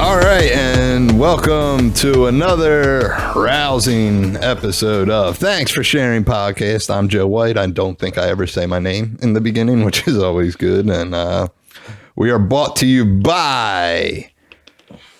All right, and welcome to another rousing episode of Thanks for Sharing Podcast. I'm Joe White. I don't think I ever say my name in the beginning, which is always good. And we are brought to you by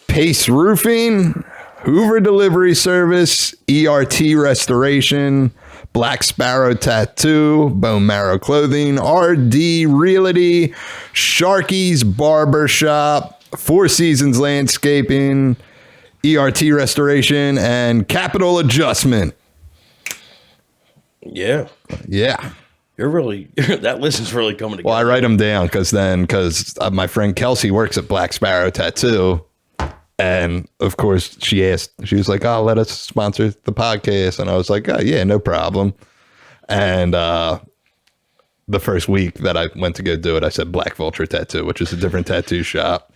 Pace Roofing, Hoover Delivery Service, ERT Restoration, Black Sparrow Tattoo, Bone Marrow Clothing, RD Realty, Sharky's Barbershop, Four Seasons Landscaping, ERT Restoration, and Capital Adjustment. Yeah. Yeah. You're really, that list is really coming together. Well, I write them down because my friend Kelsey works at Black Sparrow Tattoo. And of course, she was like, oh, let us sponsor the podcast. And I was like, oh, yeah, no problem. And the first week that I went to go do it, I said Black Vulture Tattoo, which is a different tattoo shop.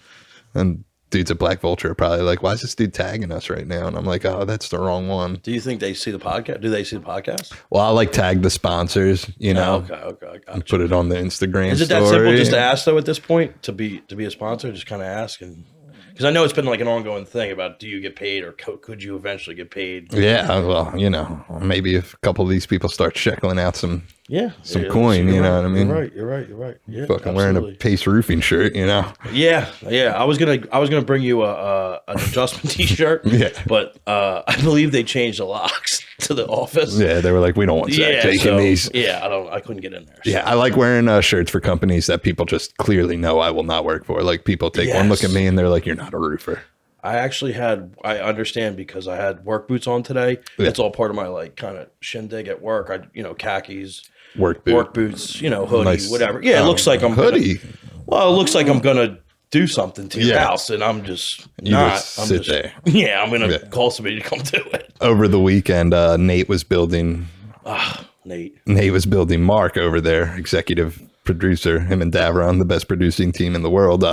And dudes at Black Vulture are probably like, why is this dude tagging us right now? And I'm like, oh, that's the wrong one. Do you think they see the podcast? Do they see the podcast? Well, I like tag the sponsors, you know. Okay. I got and put it on the Instagram Is it story. that simple just to ask, though, at this point, to be a sponsor? Just kind of ask? Because I know it's been like an ongoing thing about do you get paid or could you eventually get paid? Yeah, well, you know, maybe if a couple of these people start sheckling out some coin, you know what I mean? You're right. Yeah, fucking wearing a Pace Roofing shirt, you know? Yeah. I was gonna bring you an adjustment T-shirt. Yeah, but I believe they changed the locks to the office. Yeah, they were like, we don't want Zach taking these. Yeah, I couldn't get in there. So. Yeah, I like wearing shirts for companies that people just clearly know I will not work for. Like people take one look at me and they're like, you're not a roofer. I understand because I had work boots on today. Yeah. It's all part of my like kind of shindig at work. Khakis, work boots, hoodie, nice. Whatever. Yeah, it looks like I'm hoodie. It looks like I'm gonna do something to your house, and I'm just not. Sit there. Yeah, I'm gonna call somebody to come do it. Over the weekend, Nate was building. Nate was building Mark over there, executive producer. Him and Davron, the best producing team in the world.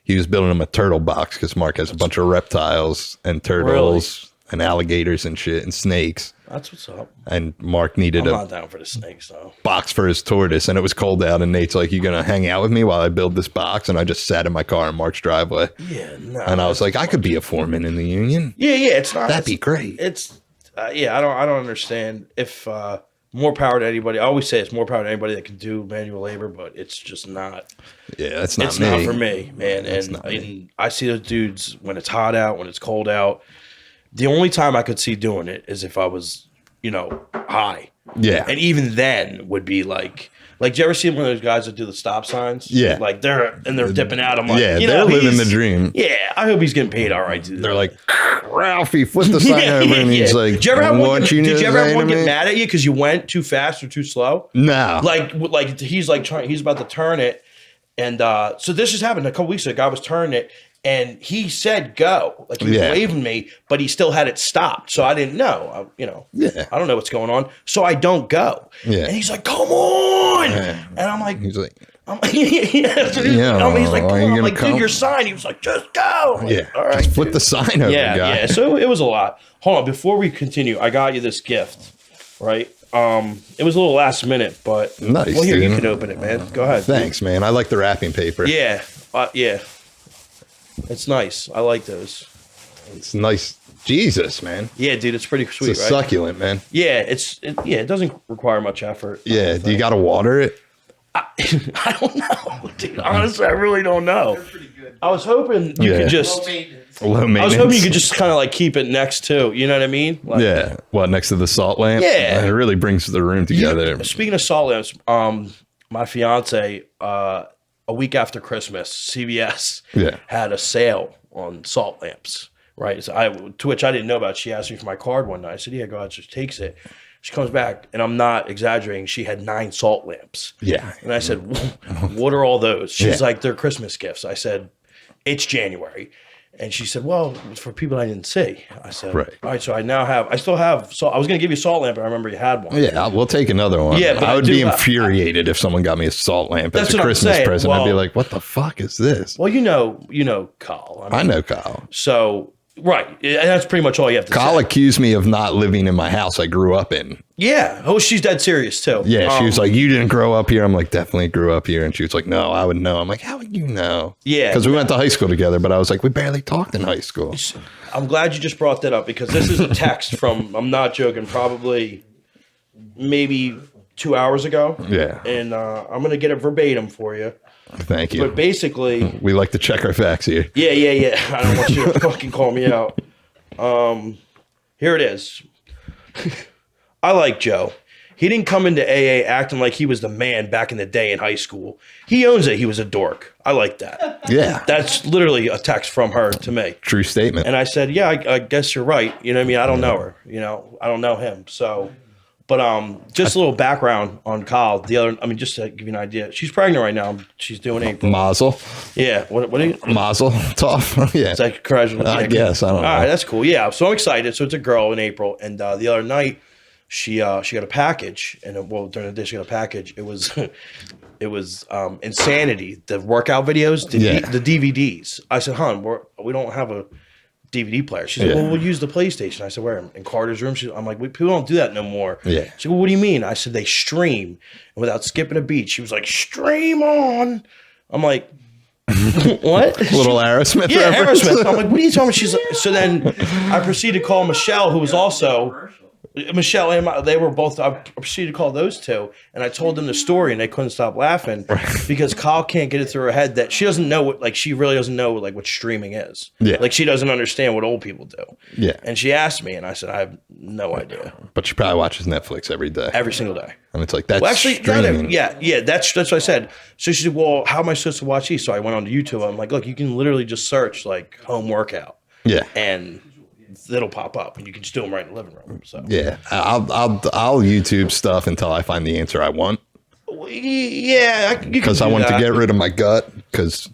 He was building him a turtle box because Mark has a bunch of reptiles and turtles and alligators and shit and snakes. That's what's up. And Mark needed I'm not down for the snakes, though. Box for his tortoise, and it was cold out. And Nate's like, "You gonna hang out with me while I build this box?" And I just sat in my car in Mark's driveway. Yeah, no. And I was like, I could be a foreman in the union. Yeah, it's not. That'd be great. It's I don't understand if. More power to anybody. I always say it's more power to anybody that can do manual labor, but it's just not. Yeah, that's not it's me. It's not for me, man. And I see those dudes when it's hot out, when it's cold out. The only time I could see doing it is if I was, high. Yeah. And even then would be like do you ever see one of those guys that do the stop signs? Yeah. Like they're dipping out. I'm like, they're living the dream. Yeah. I hope he's getting paid all right. They're like, Ralphie, flip the sign over, and he's like, did you ever have one get mad at you because you went too fast or too slow? No. Like he's like he's about to turn it, and so this just happened a couple weeks ago. A guy was turning it, and he said go, like he was waving me, but he still had it stopped, so I didn't know. I don't know what's going on, so I don't go. Yeah. And he's like, come on, and I'm like, he's like. He's like, come on. I'm like, dude, your sign. He was like, just go. Yeah. All right. Just flip the sign over, guy. Yeah. So it was a lot. Hold on. Before we continue, I got you this gift, right? It was a little last minute, but nice. Well, here, you can open it, man. Go ahead. Thanks, man. I like the wrapping paper. Yeah. It's nice. I like those. It's nice. Jesus, man. Yeah, dude, it's pretty sweet, it's succulent, man. Yeah, it doesn't require much effort. Yeah. Do you got to water it? I don't know, dude. Honestly, I really don't know. They're pretty good. I was hoping you could just low maintenance. I was hoping you could just kind of like keep it next to, you know what I mean? Like, yeah. What, next to the salt lamp? Yeah. It really brings the room together. Speaking of salt lamps, my fiance, a week after Christmas, CVS had a sale on salt lamps. Right. So to which I didn't know about. She asked me for my card one night. I said, yeah, go ahead, just takes it. She comes back, and I'm not exaggerating. She had 9 salt lamps. Yeah. And I said, what are all those? She's like, they're Christmas gifts. I said, it's January. And she said, well, it's for people I didn't see. I said, right. All right, so I still have salt. I was going to give you a salt lamp, but I remember you had one. Yeah, we'll take another one. Yeah, but I would be infuriated if someone got me a salt lamp as a Christmas present. I'd be like, what the fuck is this? Well, you know Kyle. I know Kyle. So Right. And that's pretty much all you have to Kyle say. accused me of not living in my house I grew up in. Yeah. Oh, she's dead serious too. Yeah, she was like, you didn't grow up here. I'm like, definitely grew up here. And she was like, no, I would know. I'm like, how would you know? Yeah. Because we went to high school together, but I was like, we barely talked in high school. I'm glad you just brought that up because this is a text from, I'm not joking, probably maybe 2 hours ago. Yeah. And I'm going to get it verbatim for you. Thank you. But basically, We like to check our facts here. yeah. I don't want you to fucking call me out. Here it is. I like Joe. He didn't come into AA acting like he was the man back in the day in high school. He owns it. He was a dork. I like that. Yeah. That's literally a text from her to me. True statement. And I said, yeah, I guess you're right. You know what I mean? I don't know her. You know, I don't know him. So, but just a little background on Kyle. Just to give you an idea, she's pregnant right now. She's doing April. Mazel. Yeah. What are you? Mazel tov. Yeah. Is that correct? I guess. I don't know. All right, that's cool. Yeah, so I'm excited. So it's a girl in April, and the other night she got a package, and during the day she got a package. It was Insanity, the workout videos, the DVDs. I said, "Hon, we don't have a DVD player." She said, "Well, we'll use the PlayStation." I said, "Where?" In Carter's room. I'm like, "People don't do that no more." Yeah. She said, "Well, what do you mean?" I said, "They stream," and without skipping a beat, she was like, "Stream on." I'm like, what? Little Aerosmith. Yeah, reference. Aerosmith. I'm like, what are you talking about? She's like, so then I proceeded to call Michelle, who was also Michelle and they were both. I proceeded to call those two, and I told them the story, and they couldn't stop laughing because Kyle can't get it through her head that she doesn't know what, like, she really doesn't know like what streaming is. Yeah, like she doesn't understand what old people do. Yeah, and she asked me, and I said I have no idea. But she probably watches Netflix every day, every single day, and it's like that's streaming. Yeah, that's what I said. So she said, well, how am I supposed to watch these? So I went on to YouTube. I'm like, look, you can literally just search like home workout. Yeah, and it'll pop up, and you can just do them right in the living room. So yeah, I'll YouTube stuff until I find the answer I want. Yeah, because I want to get rid of my gut. Because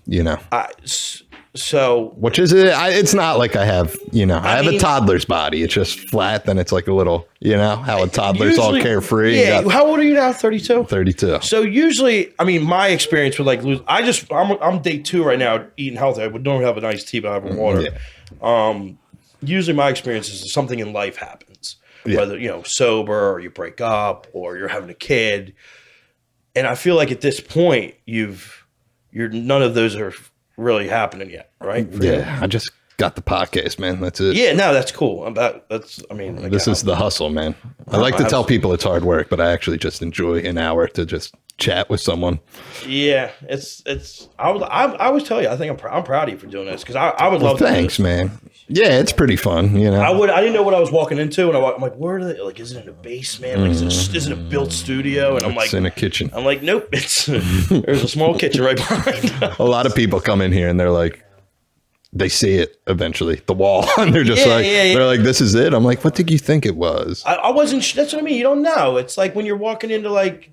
so which is it? It's not like I have I have a toddler's body. It's just flat. Then it's like a little how a toddler's all carefree. Yeah. How old are you now? 32. 32. So usually, I mean, my experience with like I'm day 2 right now, eating healthy. I would normally have a nice tea, but I have water. Yeah. Usually my experience is something in life happens, whether, sober or you break up or you're having a kid. And I feel like at this point, none of those are really happening yet. Right. Yeah. I just got the podcast, man. That's it. Yeah. No, that's cool. This is the hustle, man. I like to tell people it's hard work, but I actually just enjoy an hour to just chat with someone. Yeah, I always tell you, I think I'm proud of you for doing this because I would love. Thanks, man. Yeah, it's pretty fun. I didn't know what I was walking into, and I'm like, where are they? Like, is it in a basement? Like, is it a built studio? And I'm like, it's in a kitchen. I'm like, nope. There's a small kitchen right behind us. A lot of people come in here and they're like, they see it eventually, the wall, and they're just they're like, this is it. I'm like, what did you think it was? I wasn't. That's what I mean. You don't know. It's like when you're walking into like.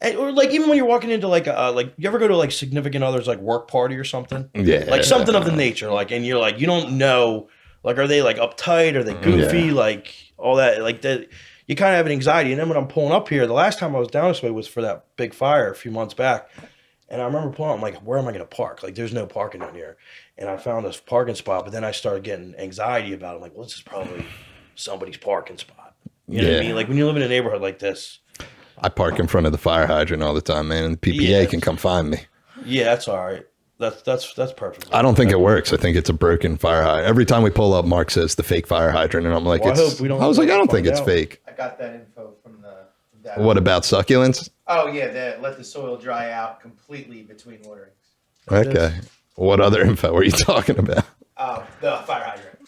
Or like even when you're walking into like you ever go to like significant others like work party or something, like something of the nature, like, and you're like, you don't know, like, are they like uptight, are they goofy, like all that, like that, you kind of have an anxiety. And then when I'm pulling up here, the last time I was down this way was for that big fire a few months back, and I remember pulling up, I'm like, where am I going to park? Like, there's no parking down here, and I found this parking spot, but then I started getting anxiety about it. I'm like, well, this is probably somebody's parking spot. You know what I mean? Like when you live in a neighborhood like this. I park in front of the fire hydrant all the time, man, and the PPA can come find me. Yeah, that's all right. That's perfect. I don't think it works. I think it's a broken fire hydrant. Every time we pull up, Mark says the fake fire hydrant, and I'm like, I was like, I don't think it's fake. I got that info from the. What about succulents? Oh yeah, let the soil dry out completely between waterings. Okay. What other info were you talking about? The fire hydrant.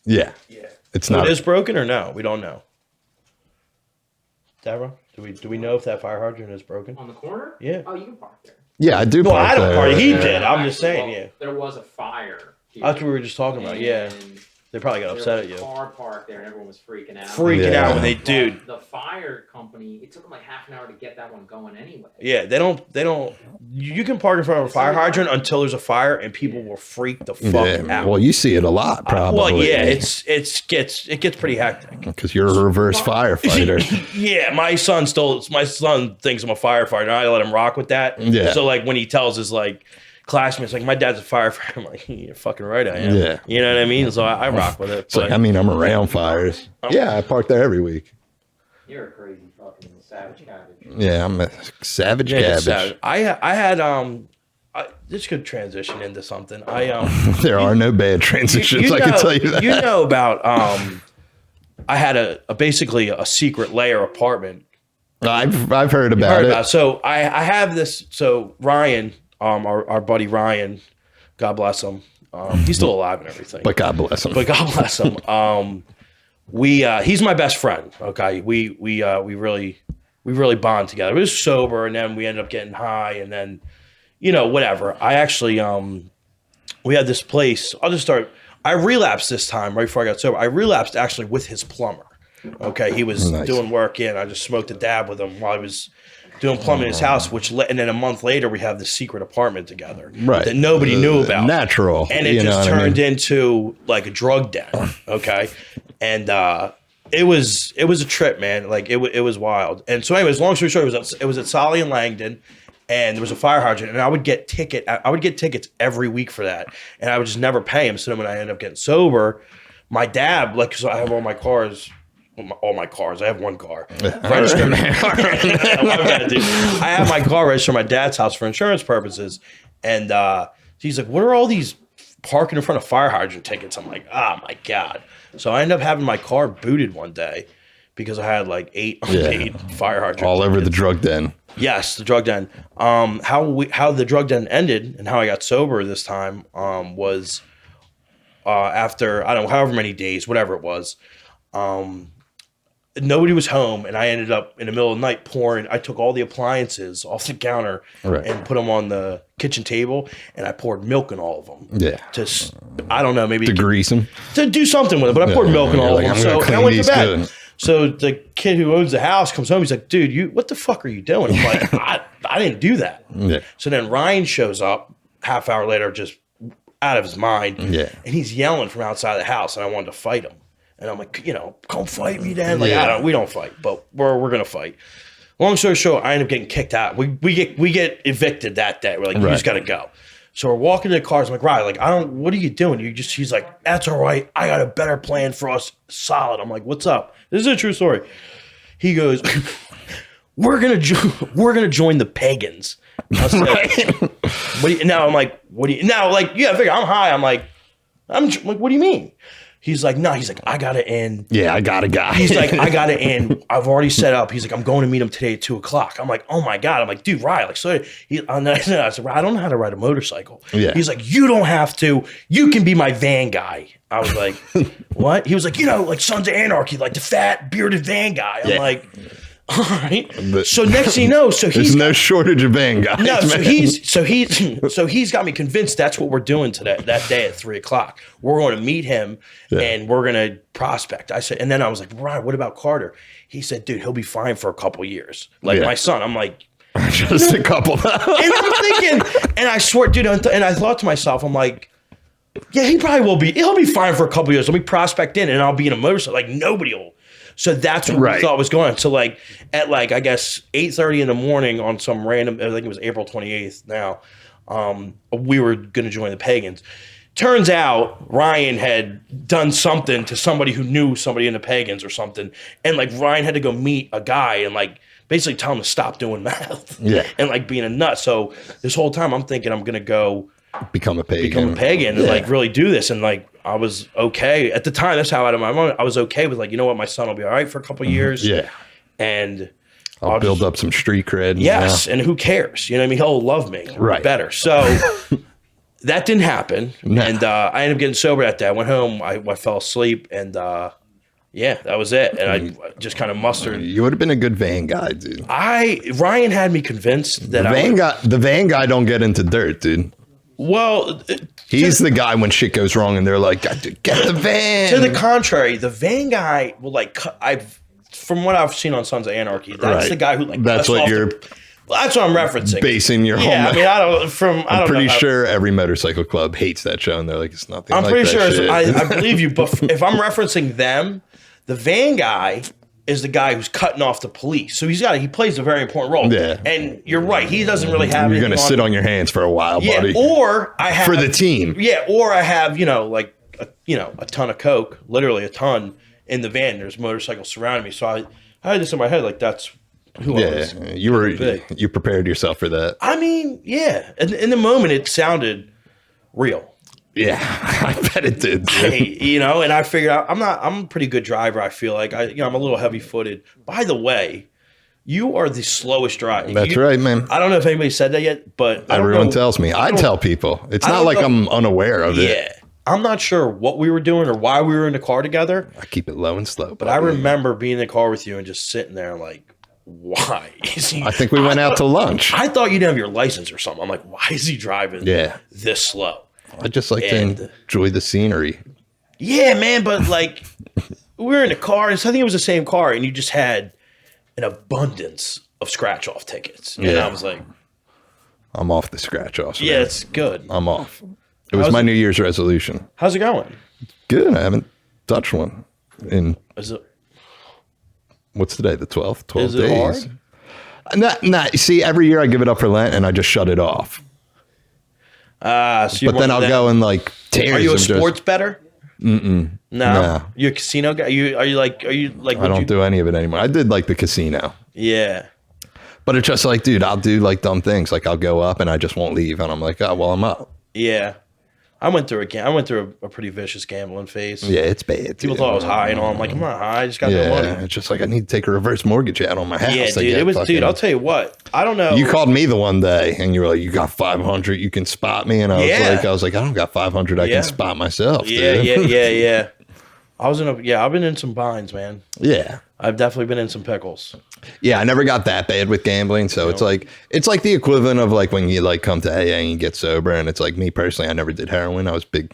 Yeah. Yeah. It's not. It is broken or no? We don't know. Deborah? Do we know if that fire hydrant is broken? On the corner? Yeah. Oh, you can park there. Yeah, I do park I don't there. park. He did. I'm just saying, yeah. There was a fire here. That's what we were just talking about, yeah. They probably got upset at you. There was a car parked there and everyone was freaking out. Freaking out when they, dude. The fire company, it took them like half an hour to get that one going anyway. Yeah, they don't, you can park in front of a fire hydrant until there's a fire and people will freak the fuck out. Well, you see it a lot, probably. Well, yeah, it gets pretty hectic. Because you're a reverse firefighter. Yeah, my son thinks I'm a firefighter. And I let him rock with that. Yeah. So like when he tells his like classmates like, my dad's a firefighter. I'm like, you're fucking right, I am. Yeah. You know what I mean? So I rock with it. It's like, I mean, I'm around fires. Yeah, I park there every week. You're a crazy fucking savage cabbage. Yeah, I'm a savage Yeah, cabbage. savage. I had this could transition into something. There are no bad transitions, I can tell you that. You know about I had a basically a secret layer apartment. I've heard about it. So I have this. So Ryan, our buddy Ryan, God bless him. He's still alive and everything. But God bless him. But God bless him. He's my best friend. Okay, we really bond together. We was sober, and then we ended up getting high, and then whatever. I actually we had this place. I relapsed this time right before I got sober. I relapsed actually with his plumber. Okay, he was doing work in. I just smoked a dab with him while I was doing plumbing in his house. And then a month later, we have this secret apartment together that nobody knew about. Natural, and it just turned into like a drug den. Okay, and it was a trip, man. Like it was wild. And so, anyways, long story short, it was at Solly and Langdon. And there was a fire hydrant, and I would get tickets every week for that, and I would just never pay them. So then when I ended up getting sober, my dad, so I have all my cars. I have one car. Registered. I have my car registered at my dad's house for insurance purposes, and he's like, "What are all these parking in front of fire hydrant tickets?" I'm like, "Oh my god!" So I ended up having my car booted one day because I had like eight fire hydrants all over the drug den. Yes, the drug den. How the drug den ended and how I got sober this time was after, I don't know, however many days, whatever it was. Nobody was home, and I ended up in the middle of the night I took all the appliances off the counter and put them on the kitchen table, and I poured milk in all of them. Yeah. I don't know, maybe to grease them? To do something with it, but I poured milk in all of them. So I went to bed. Good. So the kid who owns the house comes home. He's like, dude, what the fuck are you doing? I'm like, I didn't do that. Yeah. So then Ryan shows up half hour later, just out of his mind. Yeah. And he's yelling from outside the house, and I wanted to fight him. And I'm like, come fight me then. Like, we don't fight, but we're gonna fight. Long story short, I end up getting kicked out. We get evicted that day. We're like, you just gotta go. So we're walking to the cars. I'm like, Ryan, what are you doing? He's like, that's all right. I got a better plan for us. Solid. I'm like, what's up? This is a true story. He goes, we're gonna join the pagans. I said, now I'm like, now like, yeah, I figure I'm high. I'm like, what do you mean? He's like, no, I got to end. Yeah, I got a guy. He's like, I got to end. I've already set up. He's like, I'm going to meet him today at 2:00. I'm like, oh my God. I'm like, dude, Ryan, like, so I said, I don't know how to ride a motorcycle. Yeah. He's like, you don't have to. You can be my van guy. I was like, what? He was like, like Sons of Anarchy, like the fat bearded van guy. I'm like, all right. So next thing you know, there's no shortage of van guys. No, so he's got me convinced that's what we're doing that day at 3:00. We're going to meet him and we're going to prospect. I said, and then I was like, Ryan, what about Carter? He said, dude, he'll be fine for a couple years. Like my son. I'm like, just a couple. And I'm thinking, and I swear, dude, and I thought to myself, I'm like, yeah, he probably will be. He'll be fine for a couple years. Let me prospect in, and I'll be in a motorcycle. Like nobody will. So that's what we thought was going on. So like at like, I guess 8:30 in the morning on some random, I think it was April 28th now, we were going to join the pagans. Turns out Ryan had done something to somebody who knew somebody in the pagans or something. And like Ryan had to go meet a guy and like basically tell him to stop doing meth and like being a nut. So this whole time I'm thinking I'm going to go become a pagan and like really do this. And like, I was okay at the time. That's how out of my mind I was okay with like, you know what, my son will be all right for a couple of years. Yeah. And I'll build up some street cred. Yes. And who cares? You know what I mean? He'll love me better. So that didn't happen. No. And I ended up getting sober that day. I went home, I fell asleep, and that was it. And I just kind of mustered. You would have been a good van guy, dude. Ryan had me convinced that the van guy don't get into dirt, dude. Well, he's the guy when shit goes wrong and they're like, get the van. To the contrary, the van guy will like, from what I've seen on Sons of Anarchy, that's the guy who like, that's what you're, that's what I'm referencing. Basing your whole. Yeah, I mean, I'm pretty sure every motorcycle club hates that show and they're like, it's nothing. I'm like pretty that sure shit. I believe you, but if I'm referencing them, the van guy is the guy who's cutting off the police. So he plays a very important role. Yeah. And you're right. He doesn't really have You're going to anything sit on your hands for a while, Yeah. buddy. Or I have. For the team. Yeah. Or I have, like, a ton of Coke, literally a ton in the van. There's motorcycles surrounding me. So I had this in my head, like, that's who I was. You prepared yourself for that. I mean, yeah. In the moment, it sounded real. Yeah, I bet it did. Hey, and I figured out I'm a pretty good driver. I feel like I'm a little heavy footed. By the way, you are the slowest driver. That's right, man. I don't know if anybody said that yet, but Everyone tells me. I tell people. It's not like I'm unaware of it. Yeah. I'm not sure what we were doing or why we were in the car together. I keep it low and slow. But I remember being in the car with you and just sitting there like, why is he? I think we went out to lunch. I thought you didn't have your license or something. I'm like, why is he driving this slow? I just like to enjoy the scenery. Yeah, man, but like we were in a car, and so I think it was the same car, and you just had an abundance of scratch-off tickets. And I was like, I'm off the scratch-offs. yeah, it's good. I'm off. It was my New Year's resolution. How's it going? Good. I haven't touched one in, Is it what's today, the 12th? 12 Is it days. hard? Not, see, every year I give it up for Lent, and I just shut it off. So you're But then I'll go and like tears. Are you a and just- sports bettor? No. No. You a casino guy? Are you like? I don't do any of it anymore. I did like the casino. Yeah. But it's just like, dude, I'll do like dumb things. Like I'll go up and I just won't leave. And I'm like, oh, well, I'm up. Yeah. I went through a pretty vicious gambling phase. Yeah, it's bad. People dude. thought I was high and all. I'm like, I'm not high. I just got no Yeah, money. it's just like I need to take a reverse mortgage out on my house. Yeah, to dude. get It was, fucking- dude. I'll tell you what. I don't know. You called me the one day and you were like, you got 500. You can spot me. And I was like, I don't got 500. I Yeah. can spot myself. Yeah, dude. yeah. I've been in some binds, man. Yeah. I've definitely been in some pickles. Yeah, I never got that bad with gambling, so it's like the equivalent of like when you like come to AA and you get sober, and it's like me personally, I never did heroin. I was big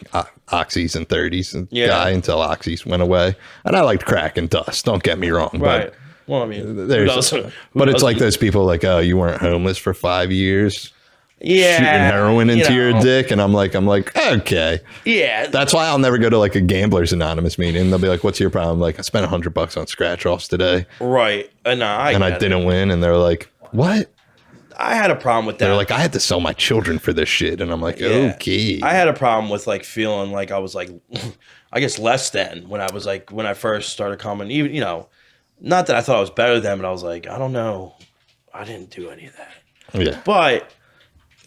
oxys and 30s guy until oxys went away, and I liked crack and dust. Don't get me wrong, Right. but Well, I mean, it's like those people like, oh, you weren't homeless for 5 years, yeah, shooting heroin into your know. dick, and I'm like, okay. Yeah, That's why I'll never go to like a Gamblers Anonymous meeting. They'll be like, "What's your problem?" Like, I spent $100 on scratch offs today, right. And I didn't win. And they're like, "What?" I had a problem with that. They're like, "I had to sell my children for this shit," and I'm like, Yeah. "Okay." I had a problem with like feeling like I was like, I guess less than when I first started coming. Even not that I thought I was better than, but I was like, I don't know, I didn't do any of that. Yeah, But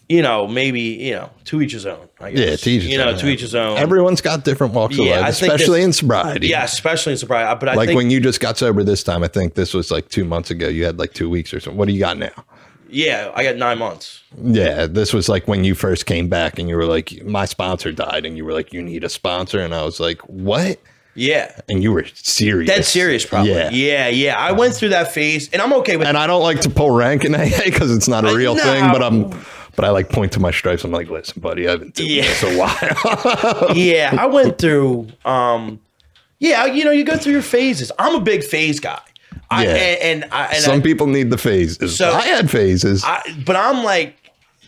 maybe to each his own. I guess. yeah. To each his own. to each his own. Everyone's got different walks of Yeah, life, I think especially this- in sobriety. Yeah, especially in sobriety. But I like think when you just got sober this time. I think this was like 2 months ago. You had like 2 weeks or something. What do you got now? yeah, I got 9 months. Yeah, this was like when you first came back, and you were like, "My sponsor died," and you were like, "You need a sponsor," and I was like, "What?" Yeah. And you were serious. Dead serious, probably. Yeah. Yeah. I went through that phase, and I'm okay with. And I don't like to pull rank in AA because it's not a real No. thing. But I like point to my stripes. I'm like, listen, buddy, I've been doing this a while. Yeah, I went through. You go through your phases. I'm a big phase guy. Some people need the phases. So- I had phases. But I'm like,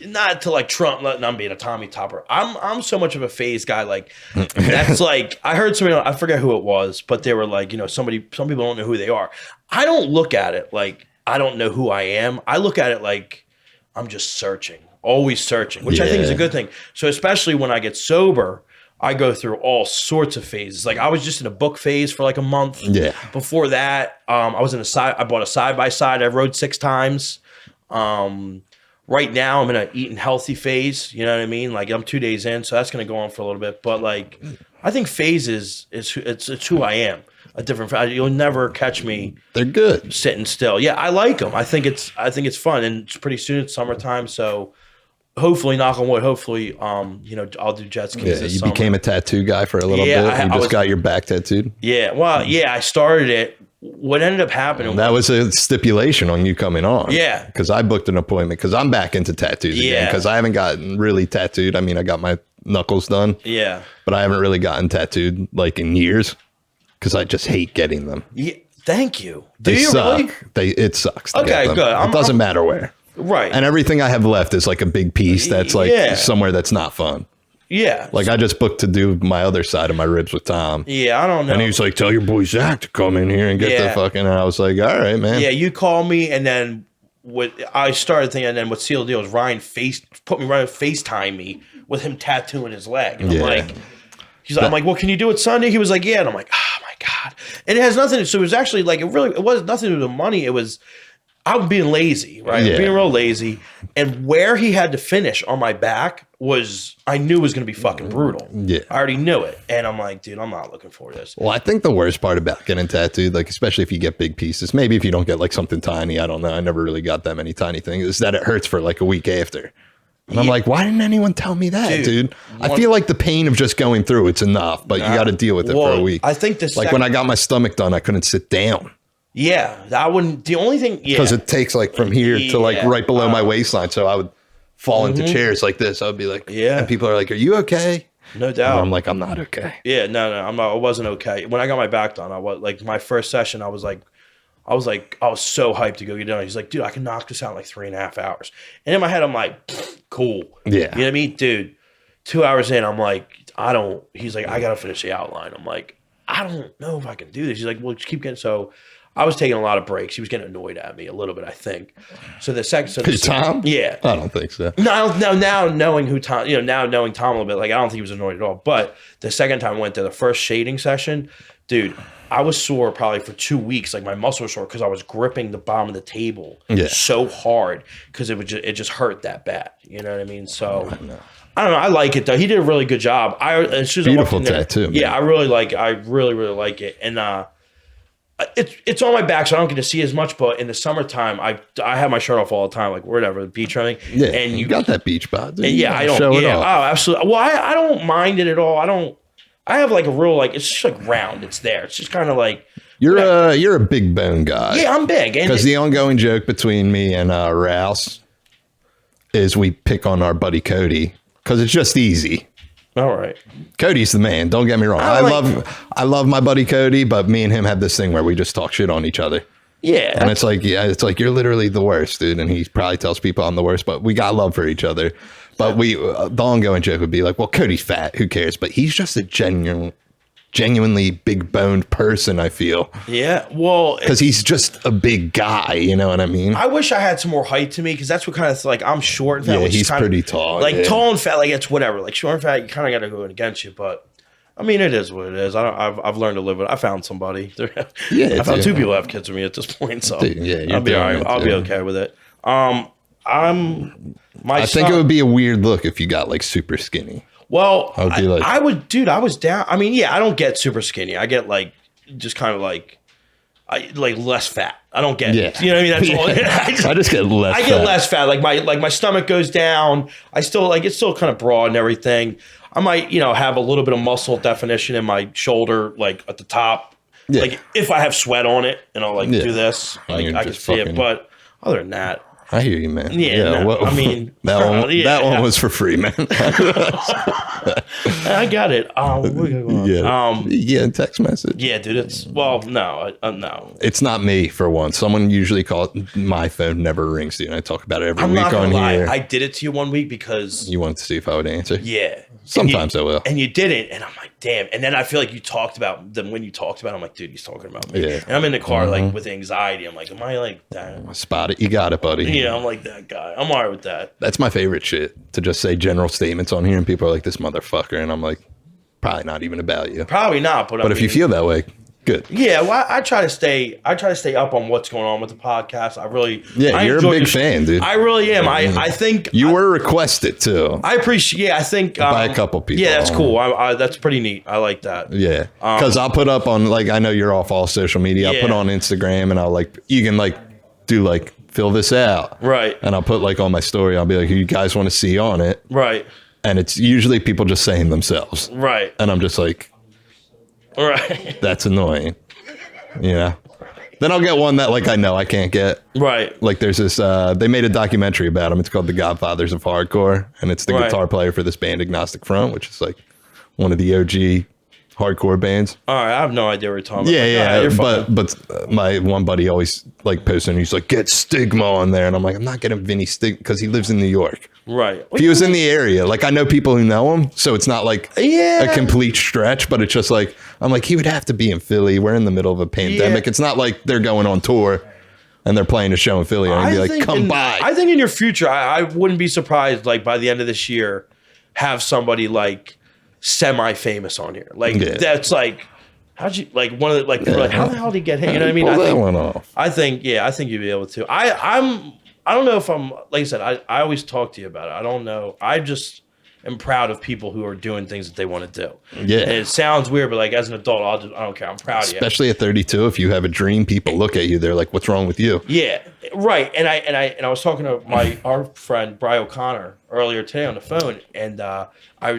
not to like Trump, I'm being a Tommy Topper. I'm so much of a phase guy. Like that's like I heard somebody, I forget who it was, but they were like, some people don't know who they are. I don't look at it like I don't know who I am. I look at it like I'm just searching, always searching, which I think is a good thing. So especially when I get sober, I go through all sorts of phases. Like I was just in a book phase for like a month. Yeah. Before that, I was I bought a side-by-side. I rode 6 times. Right now, I'm in an eating healthy phase. You know what I mean? Like I'm 2 days in, so that's going to go on for a little bit. But like, I think phases it's who I am. A different. You'll never catch me. They're good. Sitting still. Yeah, I like them. I think it's fun, and it's pretty soon. It's summertime, so hopefully, knock on wood. Hopefully, I'll do jet skis. Yeah, this you summer. became a tattoo guy for a little Yeah, bit. I You was- got your back tattooed. Yeah, well, yeah, I started it. What ended up happening? That was a stipulation on you coming on. Yeah. Because I booked an appointment because I'm back into tattoos again. Yeah. Because I haven't gotten really tattooed. I mean, I got my knuckles done. Yeah. But I haven't really gotten tattooed like in years because I just hate getting them. Yeah. Thank you. Do They you suck. really? It sucks. To Okay, get them. good. It doesn't matter where. Right. And everything I have left is like a big piece that's like Yeah. somewhere that's not fun. Yeah. Like I just booked to do my other side of my ribs with Tom. Yeah, I don't know. And he was like, tell your boy Zach to come in here and get the fucking, and I was like, all right, man. Yeah, you called me, and then I started thinking, and then what sealed the deal was Ryan FaceTime me with him tattooing his leg. And I'm like, I'm like, well, can you do it Sunday? He was like, yeah. And I'm like, oh my God. And it has nothing, so it was actually like, it was nothing to do with the money. It was, I'm being lazy, right? Yeah. I'm being real lazy. And where he had to finish on my back I knew was going to be fucking brutal. Yeah. I already knew it. And I'm like, dude, I'm not looking for this. Well, I think the worst part about getting tattooed, like especially if you get big pieces, maybe if you don't get like something tiny, I don't know. I never really got that many tiny things, is that it hurts for like a week after. And I'm like, why didn't anyone tell me that, dude? I feel like the pain of just going through it's enough, but you got to deal with it for a week. I think this, like when I got my stomach done, I couldn't sit down. Yeah, that wouldn't. The only thing, because it takes like from here to like right below my waistline, so I would fall into chairs like this. I would be like, and people are like, "Are you okay?" No doubt. And I'm like, "I'm not okay." Yeah, no, I'm not. I wasn't okay when I got my back done. I was like, my first session, I was so hyped to go get done. He's like, dude, I can knock this out in like 3.5 hours. And in my head, I'm like, cool. Yeah, you know what I mean, dude. 2 hours in, I'm like, He's like, I gotta finish the outline. I'm like, I don't know if I can do this. He's like, well, just keep getting so. I was taking a lot of breaks. He was getting annoyed at me a little bit, I think. So the second, Tom? Yeah, I don't think so. No, now knowing who Tom, now knowing Tom a little bit, like I don't think he was annoyed at all. But the second time I went to the first shading session, dude, I was sore probably for 2 weeks. Like my muscles were sore because I was gripping the bottom of the table so hard because it just hurt that bad. You know what I mean? So I don't know. I like it though. He did a really good job. Beautiful tattoo. Man. Yeah, I really like it, and it's on my back, so I don't get to see as much. But in the summertime, I have my shirt off all the time, like whatever, beach running. Yeah, and you got that beach bod. Dude. And I don't. Show it off. Oh, absolutely. Well, I don't mind it at all. I have like a real like it's just like round. It's there. It's just kind of like you're a big bone guy. Yeah, I'm big. Because the ongoing joke between me and Rouse is we pick on our buddy Cody because it's just easy. All right. Cody's the man. Don't get me wrong. I love my buddy Cody, but me and him have this thing where we just talk shit on each other. Yeah. And it's like you're literally the worst, dude. And he probably tells people I'm the worst, but we got love for each other. But the ongoing joke would be like, well, Cody's fat. Who cares? But he's just a genuinely big boned person, I feel. Yeah. Well, because he's just a big guy. You know what I mean? I wish I had some more height to me because that's what kind of like I'm short and fat. Yeah, he's pretty tall. Like tall and fat, like it's whatever. Like short and fat, you kind of got to go against you. But I mean, it is what it is. I've learned to live with it. I found somebody. I found two people who have kids with me at this point. So dude, I'll be all right. I'll be okay with it. I think it would be a weird look if you got like super skinny. Well, I would, dude. I was down. I mean, yeah, I don't get super skinny. I get like just kind of like less fat. I don't get, you know what I mean? That's all. I just get less. I get less fat. Like my stomach goes down. I still it's still kind of broad and everything. I might have a little bit of muscle definition in my shoulder, like at the top. Yeah. Like if I have sweat on it and I'll do this, like I can see it. But other than that. I hear you, man. Yeah, well, I mean, that one was for free, man. I got it. Text message. Yeah, dude. No. It's not me for once. Someone usually calls. My phone never rings, dude. I talk about it every week on here. I did it to you one week because you wanted to see if I would answer. Yeah. Sometimes I will. And you didn't, and I'm like, damn. And then I feel like you talked about them when you talked about it, I'm like, dude, he's talking about me. Yeah. And I'm in the car like with anxiety. I'm like, am I like that? Spot it. You got it, buddy. Yeah, I'm like that guy. I'm all right with that. That's my favorite shit, to just say general statements on here and people are like, this motherfucker. And I'm like, probably not even about you. Probably not. But if you feel that way, good. Yeah, well, I try to stay up on what's going on with the podcast. You're a big fan, dude. I really am. I think you were requested too. I appreciate. Yeah, I think by a couple people. Yeah, that's cool. That's pretty neat. I like that. Yeah, because I'll put up on I know you're off all social media. I'll put on Instagram and I'll you can do fill this out, right? And I'll put on my story. I'll be like, who you guys want to see on it, right? And it's usually people just saying themselves, right? And I'm just like. Right. That's annoying. Yeah. Then I'll get one that I know I can't get. Right. Like there's this, they made a documentary about him. It's called The Godfathers of Hardcore. And it's the guitar player for this band Agnostic Front, which is one of the OG hardcore bands. All right, I have no idea what you're talking about. Yeah, All yeah. right, you're fine. But my one buddy always like posting. He's like, get Stigma on there, and I'm like, I'm not getting Vinny Stigma because he lives in New York. Right. If he was in the area, like I know people who know him, so it's not like a complete stretch. But it's just like I'm like he would have to be in Philly. We're in the middle of a pandemic. It's not like they're going on tour and they're playing a show in Philly. And I'd be like, come by. I think in your future, I wouldn't be surprised. Like by the end of this year, have somebody like semi-famous on here. Like that's like. How'd you like one of the like people are like how the hell did he get hit? You know what I mean? Pull that one off. I think you'd be able to. I don't know if I'm like I said. I always talk to you about it. I don't know. I just am proud of people who are doing things that they want to do. Yeah, and it sounds weird, but like as an adult, I don't care. I'm proud of you. Especially at 32, if you have a dream, people look at you. They're like, "What's wrong with you?" Yeah, right. And I was talking to our friend Brian O'Connor earlier today on the phone, and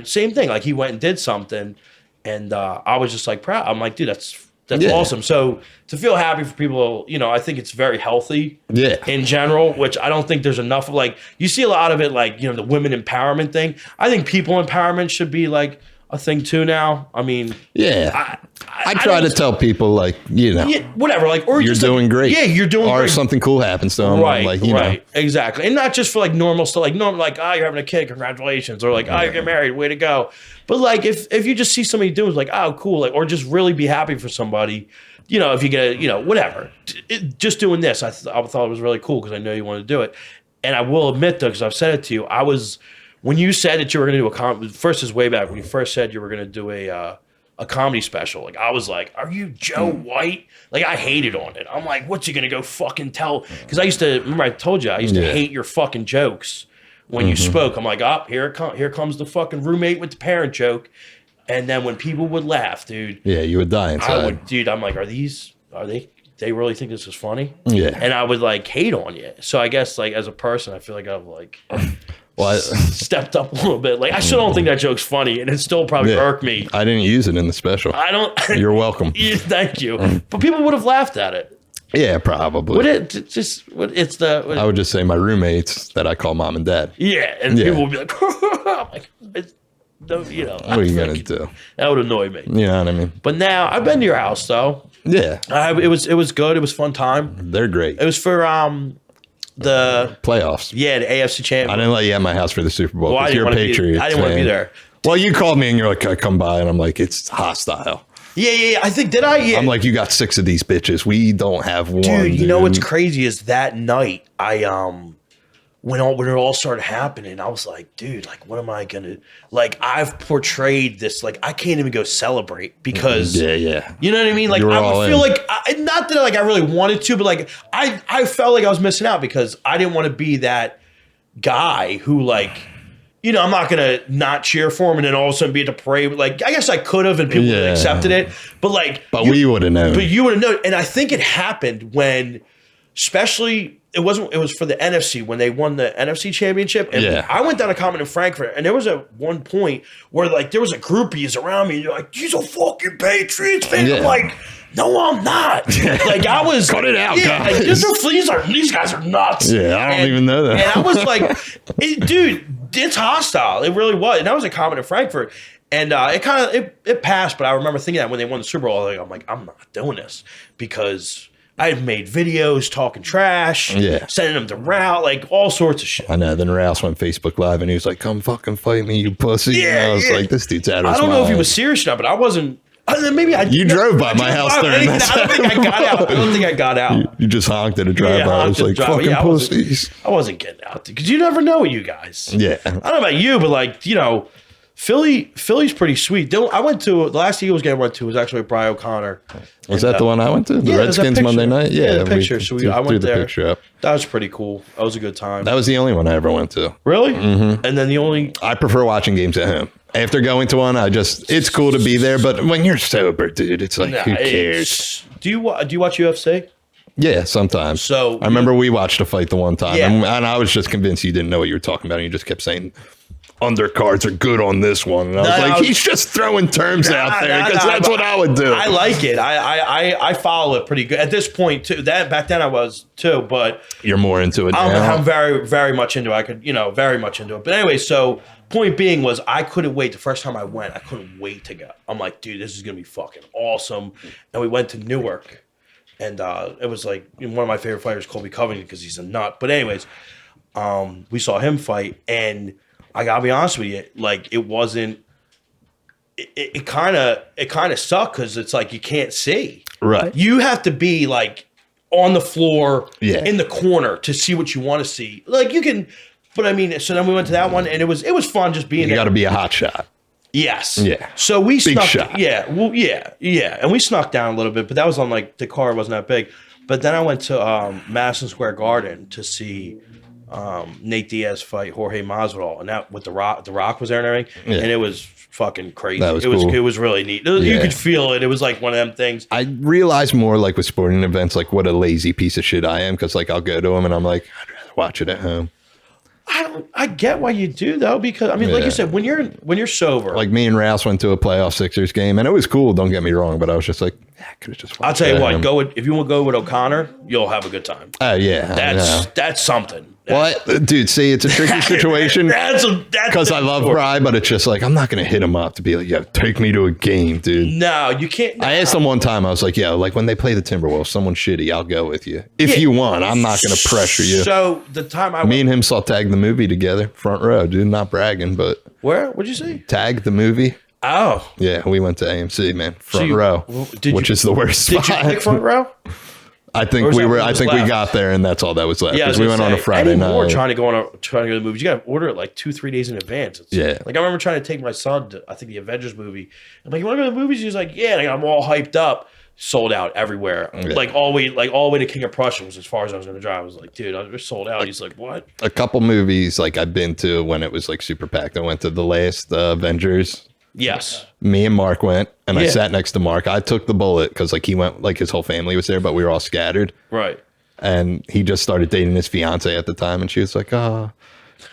same thing. Like he went and did something. And I was just like proud. I'm like, dude, that's awesome. So to feel happy for people, you know, I think it's very healthy. Yeah. In general, which I don't think there's enough of. Like you see a lot of it, like you know, the women empowerment thing. I think people empowerment should be like a thing too now. I mean, yeah. I try to tell people like, you know, whatever, like, or you're doing great. Yeah, you're doing great. Or something cool happens to them. Right, like, you know. Exactly. And not just for like normal stuff, like normal, like, you're having a kid, congratulations. Or like, you're getting married, way to go. But like, if you just see somebody doing like, oh, cool, like, or just really be happy for somebody, you know, if you get a, you know, whatever, just doing this, I thought it was really cool because I know you want to do it. And I will admit though, because I've said it to you, when you said that you were going to do first is way back, when you first said you were going to do a comedy special, like I was like, are you Joe White? Like I hated on it. I'm like, what's he gonna go fucking tell? Because I used to remember I told you I used to hate your fucking jokes when you spoke. I'm like, here comes the fucking roommate with the parent joke. And then when people would laugh, dude, you would die inside. I'm like, are they really think this is funny? Yeah. And I would like hate on you. So I guess like as a person, I feel like I've like stepped up a little bit. Like I still don't think that joke's funny, and it still probably irked me. I didn't use it in the special. I don't. You're welcome. Thank you. But people would have laughed at it. Yeah, probably. I would just say my roommates that I call mom and dad. Yeah, and people would be like, you know, what are you gonna do? That would annoy me. You know what I mean? But now I've been to your house though. Yeah, it was good. It was a fun time. They're great. It was for the playoffs. Yeah, the AFC champion. I didn't let you at my house for the Super Bowl because you're a Patriots. I didn't want to be there. Well, you called me and you're like, I come by, and I'm like, it's hostile. Yeah. I think did I? Yeah. I'm like, you got 6 of these bitches. We don't have one. Dude, you know what's crazy is that night when it all started happening, I was like, dude, like, what am I gonna like? I've portrayed this like I can't even go celebrate because you know what I mean? Like I would feel like not that like I really wanted to, but like I felt like I was missing out because I didn't want to be that guy who like. You know, I'm not gonna not cheer for him and then all of a sudden be at the parade. Like, I guess I could have, and people would have accepted it. But like, we would have known. But you would have known, and I think it happened when, especially, it was for the NFC when they won the NFC championship. And I went down to Common in Frankfurt, and there was at one point where like there was a groupies around me, and you're like, "He's a fucking Patriots fan." I'm like, no, I'm not. Like I was cut it out, guys. Like, these guys are nuts. Yeah, I don't even know that. And I was like, dude. It's hostile. It really was. And that was a comment in Frankfurt. And it passed, but I remember thinking that when they won the Super Bowl, I'm like, I'm not doing this because I had made videos talking trash, sending them to Route, like all sorts of shit. I know. Then Rouse went Facebook Live and he was like, come fucking fight me, you pussy. Yeah, and I was like, this dude's out of his mind. I don't know if he was serious enough, but I wasn't. Maybe you drove by my house during that time. I don't think I got out. You just honked at a drive-by. I was like, fucking pussies. I wasn't getting out because you never know with you guys. Yeah. I don't know about you, but like, you know, Philly's pretty sweet. I went to the last Eagles game I went to was actually Brian O'Connor. Was that the one I went to? The Redskins Monday night? Yeah, the picture. I went there. Picture up. That was pretty cool. That was a good time. That was the only one I ever went to. Really? Mm-hmm. And then I prefer watching games at home. After going to one, it's cool to be there, but when you're sober, dude, it's like, who cares? Do you watch UFC? Yeah, sometimes. So I remember we watched a fight the one time, and I was just convinced you didn't know what you were talking about, and you just kept saying undercards are good on this one. And I was like, he's just throwing terms out there because that's what I would do. I like it. I follow it pretty good at this point too. That back then I was too, but you're more into it now. I'm very, very much into it. I could, very much into it. But anyway, so point being was I couldn't wait. The first time I went, I couldn't wait to go. I'm like, dude, this is gonna be fucking awesome. And we went to Newark, and it was like one of my favorite fighters, Colby Covington, because he's a nut. But anyways, we saw him fight, and I gotta be honest with you, like it wasn't. It kind of sucked because it's like you can't see. Right. You have to be like on the floor, Yeah. in the corner to see what you want to see. Like you can, but I mean, so then we went to that one, and it was fun just being You there. got to be a hot shot. Yes. Yeah. So we Big snuck. shot. Yeah. Well. Yeah. Yeah. And we snuck down a little bit, but that was on like the car wasn't that big. But then I went to Madison Square Garden to see Nate Diaz fight Jorge Masvidal, and that with the Rock was there and everything, Yeah. and it was fucking crazy. That was it was cool. it was really neat. You Yeah. could feel it. It was like one of them things. I realize more like with sporting events, like what a lazy piece of shit I am. Because like I'll go to them and I'm like, I'd rather watch it at home. I get why you do though, because I mean, like Yeah. you said, when you're sober, Like me and Rouse went to a playoff Sixers game and it was cool. Don't get me wrong, but I was just like, I could have just. I'll watched tell it you at what, home. if you want to go with O'Connor, you'll have a good time. Oh yeah, That's something. What, dude? See, it's a tricky situation That's because I love Bry, but it's just like I'm not gonna hit him up to be like, "Yo, take me to a game, dude." No, you can't. I asked him one time. I was like, "Yo, like when they play the Timberwolves, someone shitty, I'll go with you if you want. I'm not gonna pressure you." So the time I Me went, and him saw Tag the movie together, front row, dude. Not bragging, but where? What'd you say? Tag the movie. Oh, Yeah, we went to AMC, man, front you- row, did which you- is the worst did you spot. pick front row? I Or think was we that were. what I was think we left? got there, and that's all that was left. Yeah, I was Because we gonna went on a say, Friday anymore, night. trying to go to the movies. You got to order it like 2-3 days in advance. It's, Yeah. Like I remember trying to take my son to I think the Avengers movie. I'm like, you want to go to the movies? He's like, yeah. And I'm all hyped up. Sold out everywhere. Yeah. Like all the way to King of Prussia was as far as I was going to drive. I was like, dude, I was sold out. He's like, what? A couple movies like I've been to when it was like super packed. I went to the last Avengers. Yes. Me and Mark went, and I Yeah. sat next to Mark. I took the bullet because like he went, like his whole family was there, but we were all scattered. Right. And he just started dating his fiance at the time, and she was like, "Oh,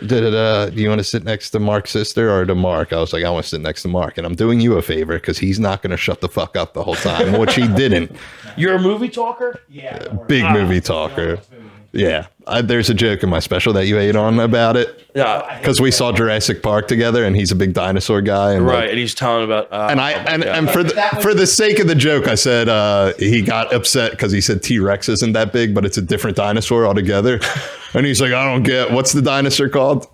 do you want to sit next to Mark's sister or to Mark?" I was like, "I want to sit next to Mark," and I'm doing you a favor because he's not going to shut the fuck up the whole time, which he didn't. You're a movie talker? Yeah. Big movie talker. Yeah, there's a joke in my special that you ate on about it Yeah. because we saw Jurassic Park together, and he's a big dinosaur guy, and Right. like, And he's telling about. and I oh my and, God. and for the sake of the joke, I said he got upset because he said T-Rex isn't that big, but it's a different dinosaur altogether. And he's like, I don't get what's the dinosaur called?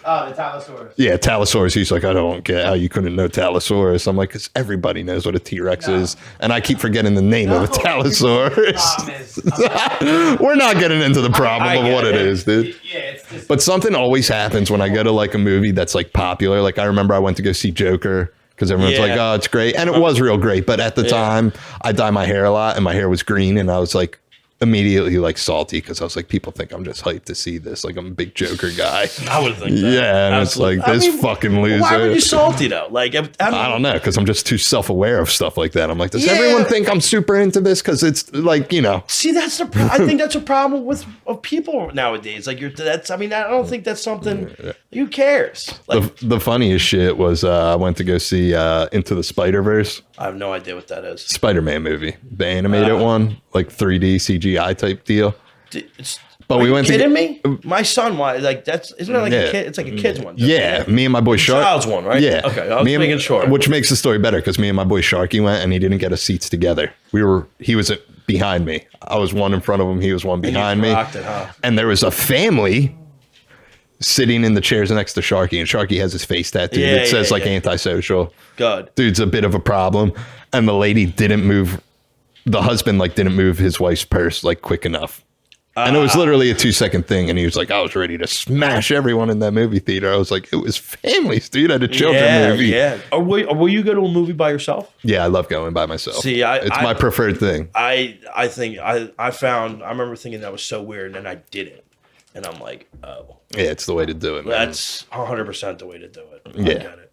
Oh, the Tylosaurus. Yeah, Talosaurus. He's like, I don't get how you couldn't know Talosaurus. I'm like, because everybody knows what a T-Rex is, and I keep forgetting the name of a Talosaurus. We're not getting into the problem I of get what it is, dude. Yeah, it's just. But something always happens when I go to like a movie that's like popular. Like I remember I went to go see Joker because everyone's Yeah. like, "Oh, it's great," and it was real great. But at the time, I dye my hair a lot, and my hair was green, and I was like immediately like salty because I was like, people think I'm just hyped to see this. Like I'm a big Joker guy. I would think that. Yeah, and Absolutely. it's like this fucking loser. Why were you salty though? Like, I I don't know, because I'm just too self-aware of stuff like that. I'm like, does Yeah. everyone think I'm super into this? Because it's like, you know, See, that's the. I think that's a problem with of people nowadays. Like, that's. I mean, I don't think that's something. Who cares? Like, the funniest shit was I went to go see Into the Spider-Verse. I have no idea what that is. Spider-Man movie, the animated one, like 3D CGI type deal. But Are we you went kidding to me? My son, why? Like that's isn't it like Yeah. a kid? It's like a kid's one. yeah, me and my boy Shark. Child's one, right? Yeah, Okay, I was Me and- making sure. Which makes the story better because me and my boy Sharky went and he didn't get us seats together. He was behind me. I was one in front of him. He was one behind me. rocked it, huh? And there was a family sitting in the chairs next to Sharky, and Sharky has his face tattooed. Yeah, It says yeah, like yeah. antisocial. Good. Dude's a bit of a problem, and the lady didn't move. The husband like didn't move his wife's purse like quick enough. And it was literally a 2-second thing. And he was like, I was ready to smash everyone in that movie theater. I was like, it was families, dude, at a children's movie. Yeah. Or will you go to a movie by yourself? Yeah, I love going by myself. See, it's my preferred thing. I think I remember thinking that was so weird, and then I did it, and I'm like, oh, Yeah, it's the way to do it, man. that's 100% the way to do it. I Yeah. get it.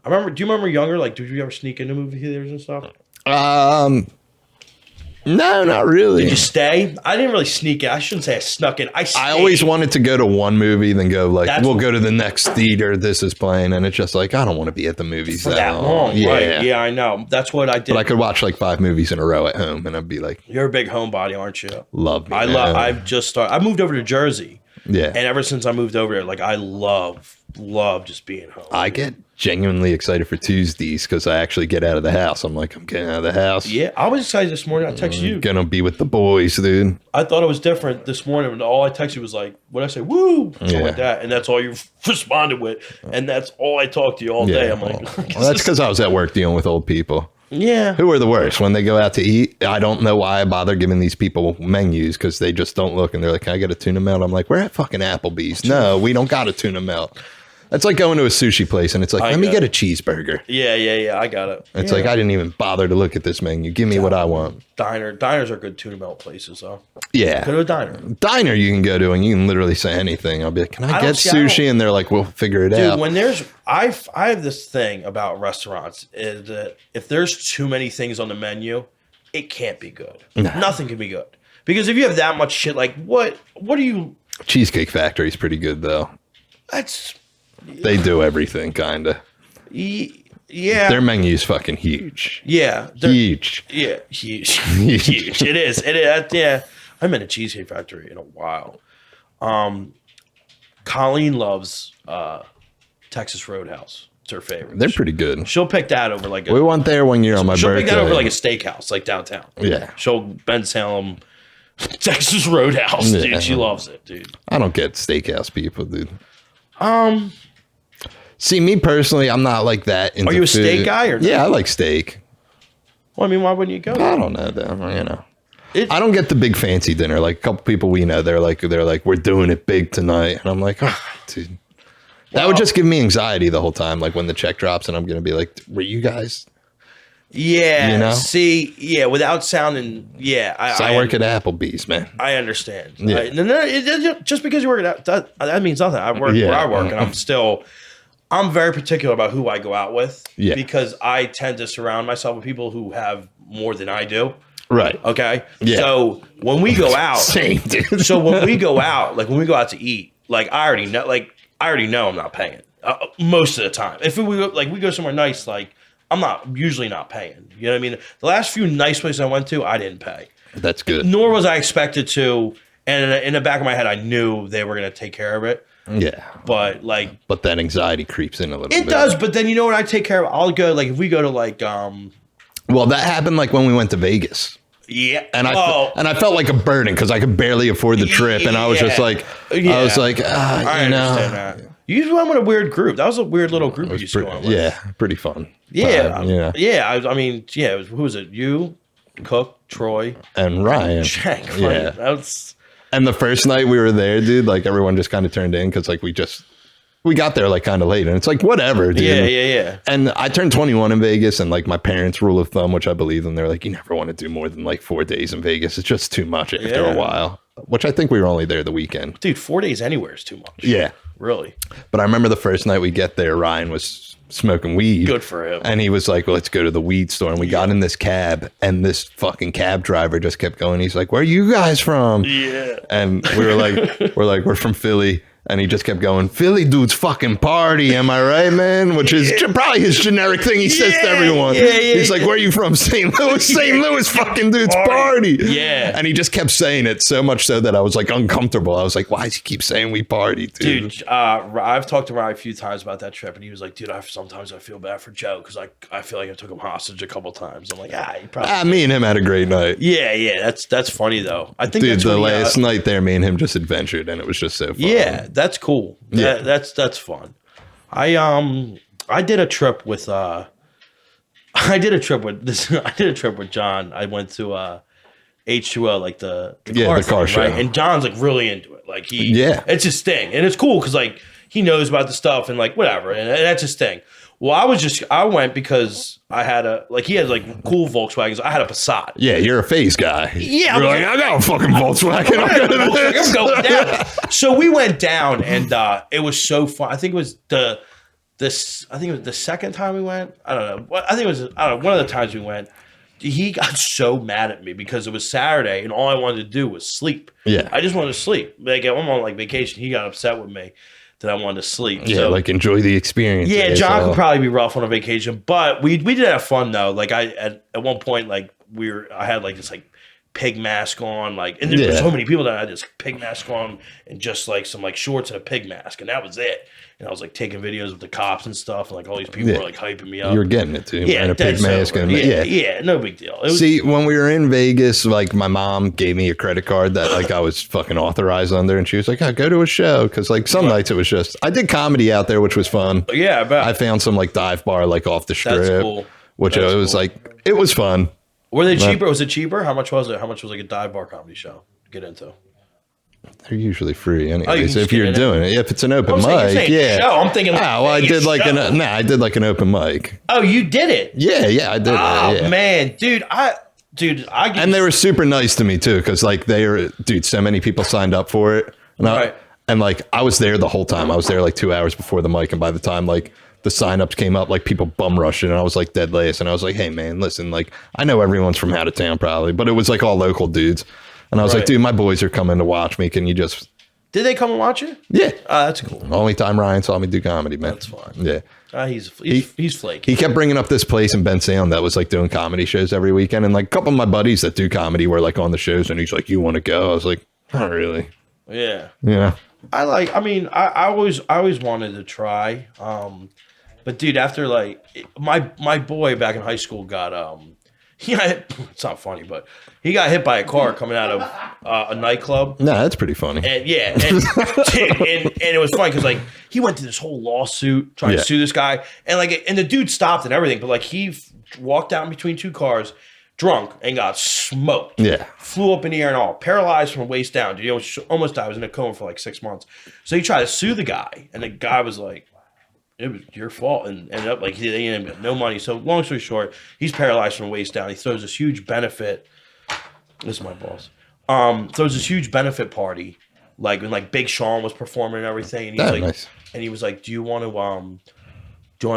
Do you remember younger? Like, did you ever sneak into movie theaters and stuff? No, not really. Did you stay? I didn't really sneak in. I shouldn't say I snuck in. I always wanted to go to one movie, then go like, That's we'll go to the next theater. This is playing, and it's just like I don't want to be at the movies for that long. Yeah, Right. Yeah, I know. That's what I did. but I could watch like 5 movies in a row at home, and I'd be like, You're a big homebody, aren't you? love me. I man. love. I've just started. I moved over to Jersey, Yeah, and ever since I moved over there, like I love just being home. I get genuinely excited for Tuesdays because I actually get out of the house. I'm like, I'm getting out of the house. Yeah, I was excited this morning. I texted you. Gonna be with the boys, dude. I thought it was different this morning. And all I texted you was like, "What did I say? Woo!" Something Yeah. like that, and that's all you responded with, and that's all I talked to you all day. I'm like, well, that's because I was at work dealing with old people. yeah. Who are the worst when they go out to eat? I don't know why I bother giving these people menus because they just don't look and they're like, "Can I get a tuna melt?" I'm like, "We're at fucking Applebee's." No, we don't got a tuna melt. That's like going to a sushi place and it's like, I let me got get a cheeseburger. Yeah. I got it. It's Yeah. like I didn't even bother to look at this menu. Give me what I want. Diners are good tuna melt places, though. Yeah. Go to a diner. Diner you can go to and you can literally say anything. I'll be like, "Can I I get don't see- I don't- sushi?" And they're like, "We'll figure it Dude, out." when there's I have this thing about restaurants is that if there's too many things on the menu, it can't be good. Nothing can be good. Because if you have that much shit, like what are you Cheesecake Factory's pretty good though. that's They do everything kinda. yeah. Their menu's fucking huge. yeah. Huge. Yeah, huge. Huge. It is. Yeah. I haven't been to Cheesecake Factory in a while. Colleen loves Texas Roadhouse. It's her favorite. They're pretty good. She'll pick that over like We a went there one year on my she'll birthday. pick that over like a steakhouse, like downtown. Yeah. She'll Ben Salem Texas Roadhouse, Yeah. dude. She loves it, dude. I don't get steakhouse people, dude. See, me personally, I'm not like that into Are you a food. steak guy or no? Yeah, I like steak. Well, I mean, why wouldn't you go? I don't know, though. You know, It- I don't get the big fancy dinner. Like a couple people we know, they're like, we're doing it big tonight, and I'm like, oh, dude, that would just give me anxiety the whole time. Like when the check drops, and I'm gonna be like, were you guys? Yeah. You know? See, yeah, without sounding, yeah. I work at Applebee's, man. I understand. Yeah. Just because you work at that means nothing. I work Yeah. where I work, and I'm very particular about who I go out with. Yeah. Because I tend to surround myself with people who have more than I do. Right. Okay. Yeah. So when we go out, Same, dude. so when we go out, like when we go out to eat, like I already know I'm not paying most of the time. If we go somewhere nice, like I'm usually not paying. You know what I mean? The last few nice places I went to, I didn't pay. That's good. Nor was I expected to. And in the back of my head, I knew they were going to take care of it. Yeah. But like But that anxiety creeps in a little it bit. does. But then you know what? I take care of. I'll go like if we go to like Well, that happened like when we went to Vegas. yeah. And I felt like a burden because I could barely afford the trip, and I was just Yeah. like, Yeah. I was like, I you know, understand that. You usually went with a weird group. That was a weird little group it you was used to go pretty, on with. yeah, pretty fun. Yeah. yeah, Yeah. I mean, yeah. Who was it? You, Cook, Troy, and Ryan, Shank. yeah. Right? That's And the first night we were there, dude, like everyone just kind of turned in because like we got there like kind of late, and it's like whatever, dude. yeah. And I turned 21 in Vegas, and like my parents' rule of thumb, which I believe in, they're like, you never want to do more than like 4 days in Vegas. It's just too much after Yeah. a while. Which I think we were only there the weekend. Dude, 4 days anywhere is too much. Yeah. Really. But I remember the first night we get there, Ryan was smoking weed. Good for him. And he was like, well, let's go to the weed store. And we got in this cab, and this fucking cab driver just kept going. He's like, where are you guys from? Yeah. And we were like, we're from Philly. And he just kept going, Philly dudes fucking party. Am I right, man? Which is probably his generic thing he says to everyone. Yeah, He's like, where are you from? St. Louis. St. Louis fucking dudes party. Yeah. And he just kept saying it so much so that I was like uncomfortable. I was like, why does he keep saying we party, dude? Dude, I've talked to Ryan a few times about that trip, and he was like, dude, sometimes I feel bad for Joe because I feel like I took him hostage a couple times. I'm like, he probably. Me and him had a great night. Yeah, that's funny though. I think Dude, that's the when last night there, me and him just adventured, and it was just so fun. Yeah, that's cool. Yeah. That's fun. I did a trip with I did a trip with John. I went to H2O, like the car show. right? And John's like really into it. Like it's his thing, and it's cool because like he knows about the stuff and like whatever, and that's his thing. Well, I went because I had he had like cool Volkswagens. I had a Passat. Yeah, you're a phase guy. Yeah, You're like, I got a fucking Volkswagen. I'm going down. So we went down, and it was so fun. I think it was the second time we went. I don't know. I think it was one of the times we went. he got so mad at me because it was Saturday and all I wanted to do was sleep. Yeah. I just wanted to sleep. Like I'm on like vacation. He got upset with me that I wanted to sleep. Yeah, so, like enjoy the experience. yeah, John could probably be rough on a vacation, but we did have fun though. Like at one point, like I had like this like pig mask on, like, and there were so many people that had this pig mask on and just like some like shorts and a pig mask, and that was it. And I was like taking videos of the cops and stuff, and like all these people were like hyping me up. You were getting it too. Yeah, and a pig mask. And, yeah, no big deal. It was, See, when we were in Vegas, like my mom gave me a credit card that like I was fucking authorized under, and she was like, "Oh, go to a show," because like some nights it was just I did comedy out there, which was fun. yeah, I bet. I found some like dive bar like off the strip, That's cool. which That's it was cool. like it was fun. Were they cheaper? Was it cheaper? How much was it? How much was like a dive bar comedy show to get into? They're usually free can anyways. just if you're get in doing it, if it's an open I'm saying- you're mic, saying yeah. show. I'm thinking like, well, I did like show. I did like an open mic. Oh, you did it? Yeah, I did. Oh yeah. man, dude, I get And they were super nice to me too, because like so many people signed up for it, and Right. and like I was there the whole time. I was there like 2 hours before the mic, and by the time like the signups came up, like people bum rushing, and I was like dead last, and I was like, hey man, listen, like I know everyone's from out of town probably, but it was like all local dudes, and I was like, Right. dude, my boys are coming to watch me. Can you just Did they come and watch it? yeah? That's cool. Only time Ryan saw me do comedy, man. That's fine. Yeah. He's flaky. He kept bringing up this place in Ben Sound that was like doing comedy shows every weekend. And like a couple of my buddies that do comedy were like on the shows, and he's like, you want to go? I was like, not really. Yeah. Yeah. I always wanted to try. But dude, after like my boy back in high school got it's not funny, but he got hit by a car coming out of a nightclub. No, that's pretty funny. And yeah, and it was funny because like he went to this whole lawsuit trying to sue this guy, and like and the dude stopped and everything, but like he walked down between two cars, drunk, and got smoked. Yeah. Flew up in the air and all, paralyzed from waist down. Dude, he almost died. I was in a coma for like 6 months. So he tried to sue the guy, and the guy was like, it was your fault, and ended up like they ended up no money. So long story short, he's paralyzed from the waist down. He throws this huge benefit. This is my boss. Throws this huge benefit party, like when like Big Sean was performing and everything. And he's like, Nice. and he was like, do you want to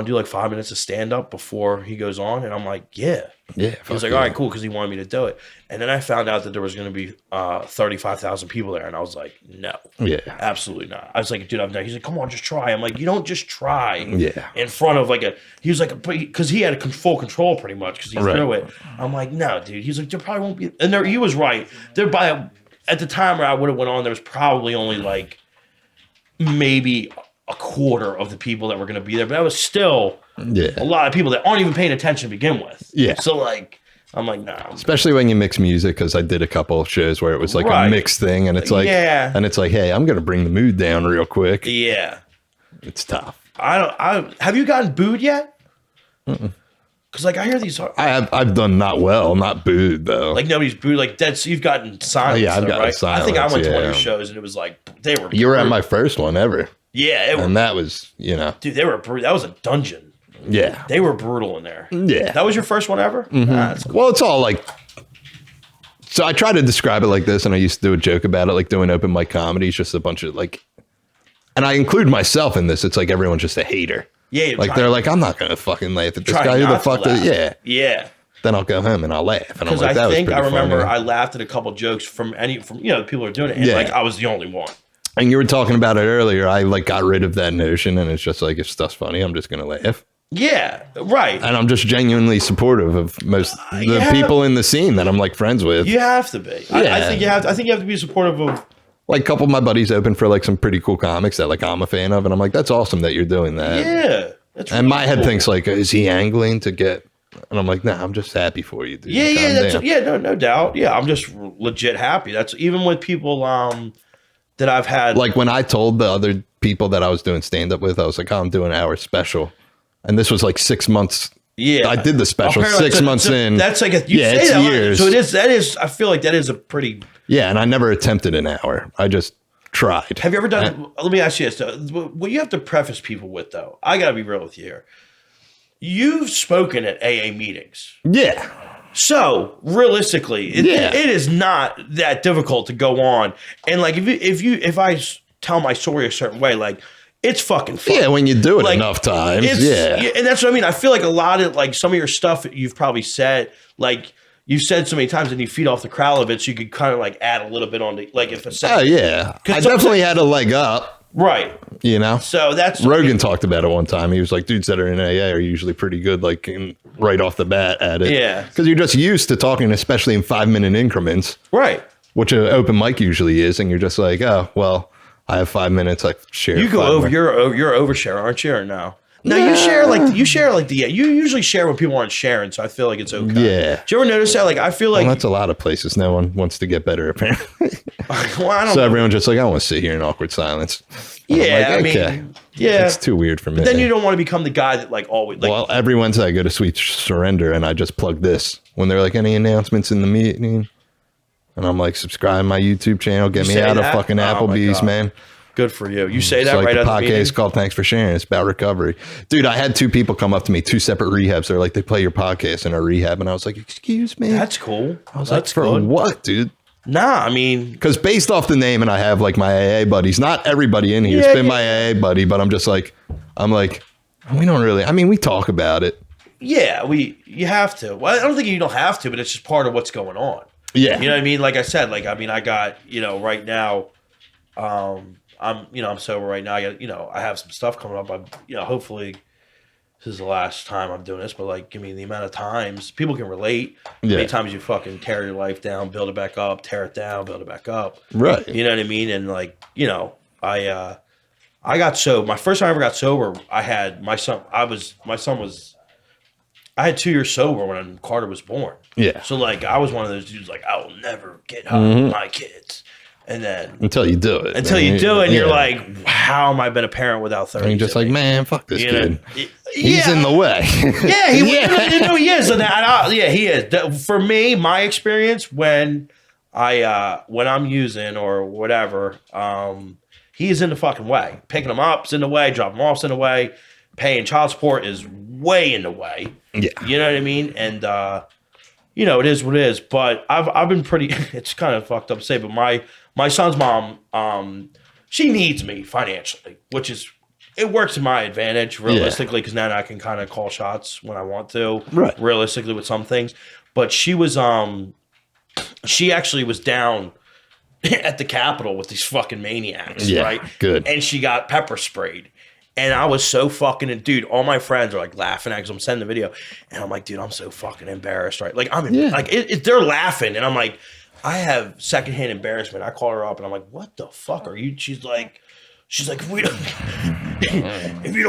do like 5 minutes of stand up before he goes on? And I'm like, yeah. Yeah. He was like, all right, cool, because he wanted me to do it. And then I found out that there was going to be 35,000 people there, and I was like, no, Yeah. absolutely not. I was like, dude, I've done. He's like, come on, just try. I'm like, you don't just try. Yeah. In front of like he was like, because he had full control pretty much because he Right. threw it. I'm like, no, dude. He's like, there probably won't be. And he was right. At the time where I would have went on, there was probably only like maybe a quarter of the people that were going to be there, but that was still a lot of people that aren't even paying attention to begin with. Yeah. So like, I'm like, nah. Especially when you mix music, because I did a couple of shows where it was like Right. a mixed thing, and it's like, and it's like, hey, I'm going to bring the mood down real quick. Yeah. It's tough. Have you gotten booed yet? Because like I hear these, I've done not well, not booed though. like nobody's booed. Like that's you've gotten silence. Yeah, I've though, gotten right? I think I silence, went to one of yeah. your shows and it was like they were. You were at brutal. my first one ever, Yeah, and that was, dude, they were brutal. That was a dungeon. yeah. They were brutal in there. Yeah. That was your first one ever. That's cool. Well, it's all like. So I try to describe it like this, and I used to do a joke about it, like doing open mic comedy. It's just a bunch of like, and I include myself in this. It's like everyone's just a hater. Yeah, Like they're like, I'm not gonna fucking laugh at this try guy. Who the not to fuck? laugh. Yeah. Yeah. Then I'll go home and I'll laugh. And I'm Because like, that I was think I pretty remember funny. I laughed at a couple jokes from the people who are doing it, and Yeah. like I was the only one. And you were talking about it earlier. I like got rid of that notion, and it's just like if stuff's funny, I'm just gonna laugh. Yeah, right. And I'm just genuinely supportive of most the Yeah. people in the scene that I'm like friends with. You have to be. I Yeah. think you have. I think you have to be supportive of. Like a couple of my buddies open for like some pretty cool comics that like I'm a fan of, and I'm like, that's awesome that you're doing that. Yeah. That's And my really head cool. thinks like, is he angling to get? And I'm like, nah, I'm just happy for you, dude. Yeah, Calm down. no doubt. Yeah, I'm just legit happy. That's even with people that I've had. Like when I told the other people that I was doing stand up with, I was like, oh, I'm doing an hour special, and this was like 6 months. yeah, I did the special Apparently, 6 months in. That's like it's that, years. So it is. That is. I feel like that is a pretty. Yeah, and I never attempted an hour. I just tried. Have you ever done? Let me ask you this. What you have to preface people with, though, I got to be real with you here. You've spoken at AA meetings. Yeah. So realistically, it is not that difficult to go on. And like if I tell my story a certain way, like it's fucking fun. Yeah, when you do it Like, enough times. It's, Yeah. and that's what I mean. I feel like a lot of like some of your stuff you've probably said, like you've said so many times, and you feed off the crowd of it, so you could kind of like add a little bit on the like if a Oh, second, yeah. I some- definitely had a leg up, right. you know? So that's Rogan talked about it one time. He was like, dudes that are in AA are usually pretty good, like right off the bat at it. Yeah. Because you're just used to talking, especially in 5-minute increments, right. which an open mic usually is. And you're just like, oh, well, I have 5 minutes. I share. You go 5 over. minutes. You're overshare, aren't you? Or no? No, you share like the. You usually share when people aren't sharing, so I feel like it's okay. Yeah. Do you ever notice that? Like I feel like Well, that's a lot of places. No one wants to get better, apparently. well, I don't So know. everyone's just like, I want to sit here in awkward silence. And I'm Yeah, like, I mean, yeah. It's too weird for me. Then you don't want to become the guy that like always like. Well, every Wednesday I go to Sweet Surrender and I just plug this when they're like, any announcements in the meeting? And I'm like, subscribe to my YouTube channel. Get You me say out of that? fucking Oh, my Applebee's, God. man. Good for you. You say It's that like right the at the podcast meeting? called Thanks for Sharing. It's about recovery. Dude, I had 2 people come up to me, 2 separate rehabs. They're like, they play your podcast in a rehab. And I was like, excuse me? That's cool. I was That's like, for good. what, dude? Nah, I mean, Because based off the name, and I have like my AA buddies, not everybody in here has Yeah, been yeah. my AA buddy, but I'm like, we don't really, I mean, we talk about it. yeah, you have to. Well, I don't think you don't have to, but it's just part of what's going on. Yeah. You know what I mean? Like I said, like I mean, I got right now. I'm sober right now. I got I have some stuff coming up. I'm hopefully this is the last time I'm doing this, but like give me the amount of times people can relate. Yeah. Many times you fucking tear your life down, build it back up, tear it down, build it back up. Right. You know what I mean? And like I got sober. My first time I ever got sober, I had my son. I had 2 years sober when Carter was born. Yeah. So like I was one of those dudes like I will never get high with my kids. And then Until you do it. until man. you do it, and you're Yeah. like, how am I been a parent without 30? And you're just like, man, fuck this You know? kid. He's in the way. Yeah, he is. And yeah, he is. For me, my experience when I'm using or whatever, he is in the fucking way. Picking him up's in the way, dropping him off's in the way, paying child support is way in the way. Yeah. You know what I mean? And it is what it is. But I've been pretty. It's kind of fucked up to say, but my son's mom, she needs me financially, which is it works to my advantage realistically because now I can kind of call shots when I want to, Right. realistically with some things. But she actually was down at the Capitol with these fucking maniacs, Yeah, right? good. And she got pepper sprayed. And I was so fucking, dude, all my friends are like laughing at because I'm sending the video. And I'm like, dude, I'm so fucking embarrassed, right? Like, they're laughing. And I'm like, I have secondhand embarrassment. I call her up and I'm like, what the fuck are you? She's like, if you